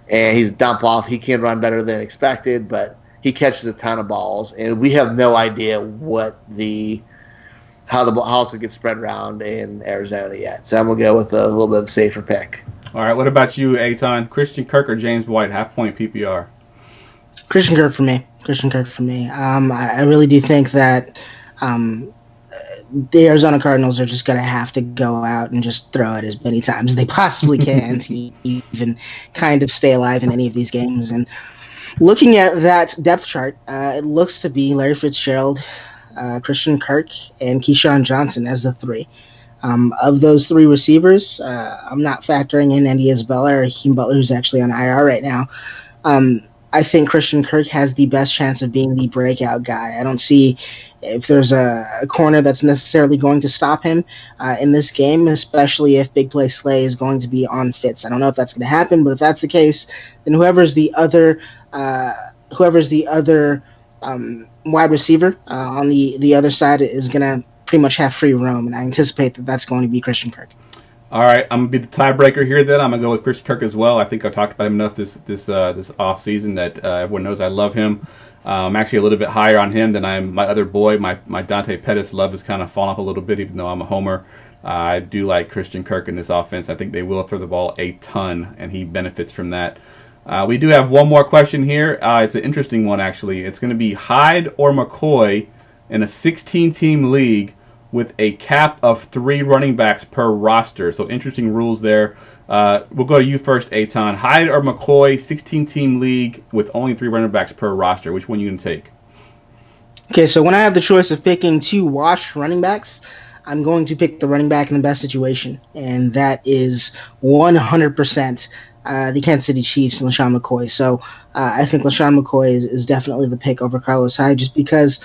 And he's a dump off. He can run better than expected, but he catches a ton of balls, and we have no idea how it's going to get spread around in Arizona yet. So I'm going to go with a little bit of a safer pick. All right, what about you, Etan? Christian Kirk or James White, half-point PPR? Christian Kirk for me. I really do think that the Arizona Cardinals are just going to have to go out and just throw it as many times as they possibly can to even kind of stay alive in any of these games. And looking at that depth chart, it looks to be Larry Fitzgerald, Christian Kirk, and Keyshawn Johnson as the three. Of those three receivers, I'm not factoring in Andy Isabella or Hakeem Butler, who's actually on IR right now. I think Christian Kirk has the best chance of being the breakout guy. I don't see if there's a corner that's necessarily going to stop him in this game, especially if Big Play Slay is going to be on Fitz. I don't know if that's going to happen, but if that's the case, then whoever's the other wide receiver on the other side is going to pretty much have free roam, and I anticipate that that's going to be Christian Kirk. All right, I'm going to be the tiebreaker here then. I'm going to go with Christian Kirk as well. I think I've talked about him enough this offseason that everyone knows I love him. I'm actually a little bit higher on him than I am my other boy. My Dante Pettis love has kind of fallen off a little bit, even though I'm a homer. I do like Christian Kirk in this offense. I think they will throw the ball a ton, and he benefits from that. We do have one more question here. It's an interesting one, actually. It's going to be Hyde or McCoy in a 16-team league with a cap of 3 running backs per roster. So interesting rules there. We'll go to you first, Etan. Hyde or McCoy, 16-team league with only 3 running backs per roster. Which one are you going to take? Okay, so when I have the choice of picking 2 washed running backs, I'm going to pick the running back in the best situation, and that is 100% the Kansas City Chiefs and LaShawn McCoy. So I think LaShawn McCoy is definitely the pick over Carlos Hyde, just because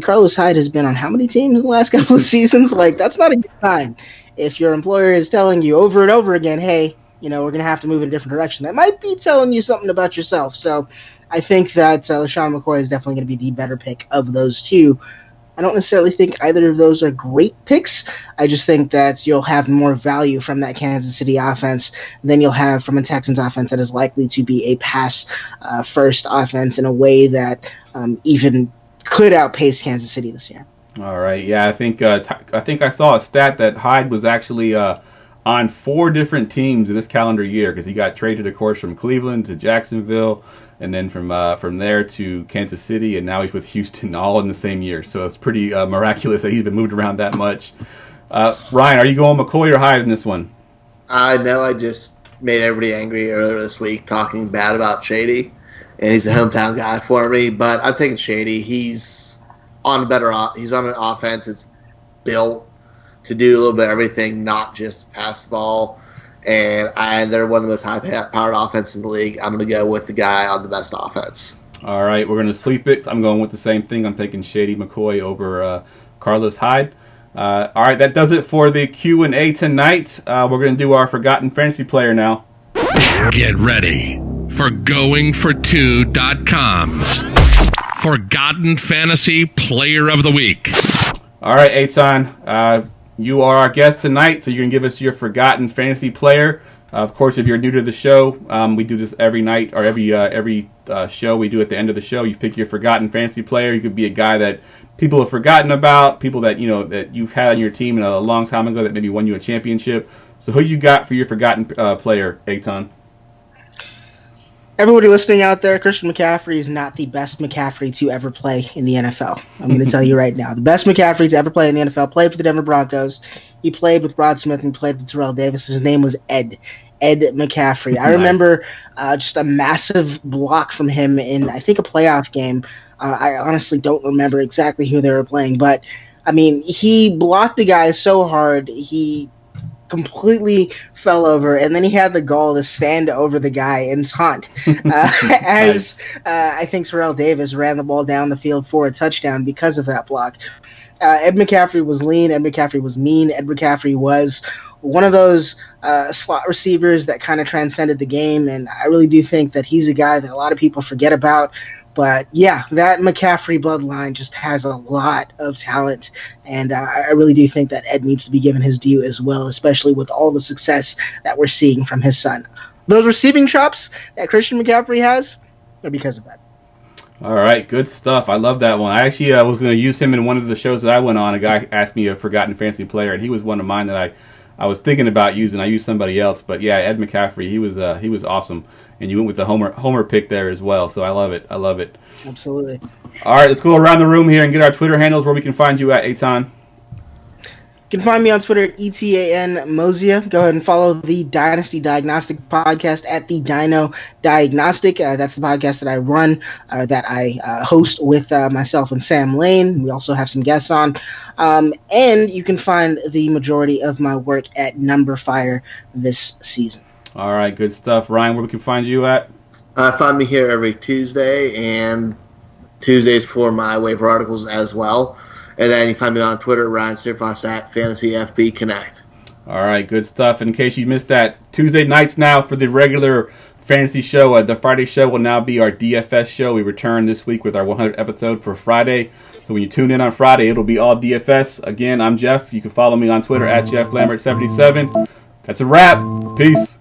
Carlos Hyde has been on how many teams in the last couple of seasons? Like, that's not a good sign. If your employer is telling you over and over again, hey, we're going to have to move in a different direction, that might be telling you something about yourself. So I think that LaShawn McCoy is definitely going to be the better pick of those two. I don't necessarily think either of those are great picks. I just think that you'll have more value from that Kansas City offense than you'll have from a Texans offense that is likely to be a pass-first offense in a way that even could outpace Kansas City this year. All right, yeah, I think I saw a stat that Hyde was actually on 4 different teams in this calendar year, because he got traded, of course, from Cleveland to Jacksonville, and then from there to Kansas City, and now he's with Houston, all in the same year. So it's pretty miraculous that he's been moved around that much. Ryan, are you going McCoy or Hyde in this one? I know I just made everybody angry earlier this week talking bad about Shady, and he's a hometown guy for me, but I'm taking Shady. He's on an offense that's built to do a little bit of everything, not just pass the ball. And they're one of the most high-powered offenses in the league. I'm going to go with the guy on the best offense. All right, we're going to sweep it. I'm going with the same thing. I'm taking Shady McCoy over Carlos Hyde. All right, that does it for the Q&A tonight. We're going to do our Forgotten Fantasy Player now. Get ready for GoingFor2.com's Forgotten Fantasy Player of the Week. All right, Etan, you are our guest tonight, so you can give us your Forgotten Fantasy Player. Of course, if you're new to the show, we do this every night, or every show we do at the end of the show. You pick your Forgotten Fantasy Player. You could be a guy that people have forgotten about, people that that you've had on your team a long time ago that maybe won you a championship. So who you got for your Forgotten Player, Etan? Everybody listening out there, Christian McCaffrey is not the best McCaffrey to ever play in the NFL. I'm going to tell you right now. The best McCaffrey to ever play in the NFL played for the Denver Broncos. He played with Rod Smith and played with Terrell Davis. His name was Ed McCaffrey. I remember just a massive block from him in, I think, a playoff game. I honestly don't remember exactly who they were playing, but, I mean, he blocked the guy so hard, he completely fell over, and then he had the gall to stand over the guy and taunt as I think Terrell Davis ran the ball down the field for a touchdown because of that block. Ed McCaffrey was lean. Ed McCaffrey was mean. Ed McCaffrey was one of those slot receivers that kind of transcended the game, and I really do think that he's a guy that a lot of people forget about. But yeah, that McCaffrey bloodline just has a lot of talent, and I really do think that Ed needs to be given his due as well, especially with all the success that we're seeing from his son. Those receiving chops that Christian McCaffrey has are because of that. All right, good stuff. I love that one. I actually was going to use him in one of the shows that I went on. A guy asked me a forgotten fantasy player, and he was one of mine that I was thinking about using. I used somebody else, but yeah, Ed McCaffrey, he was awesome. And you went with the Homer pick there as well, so I love it. Absolutely. All right, let's go around the room here and get our Twitter handles where we can find you at, Etan. You can find me on Twitter at Etan Mozia. Go ahead and follow the Dynasty Diagnostic podcast at the Dino Diagnostic. That's the podcast that I run, that I host with myself and Sam Lane. We also have some guests on. And you can find the majority of my work at Number Fire this season. All right, good stuff. Ryan, where we can find you at? Find me here every Tuesday, and Tuesdays for my waiver articles as well. And then you find me on Twitter, Ryan Sirfoss at FantasyFB Connect. All right, good stuff. And in case you missed that, Tuesday nights now for the regular fantasy show. The Friday show will now be our DFS show. We return this week with our 100th episode for Friday. So when you tune in on Friday, it'll be all DFS. Again, I'm Jeff. You can follow me on Twitter at JeffLambert77. That's a wrap. Peace.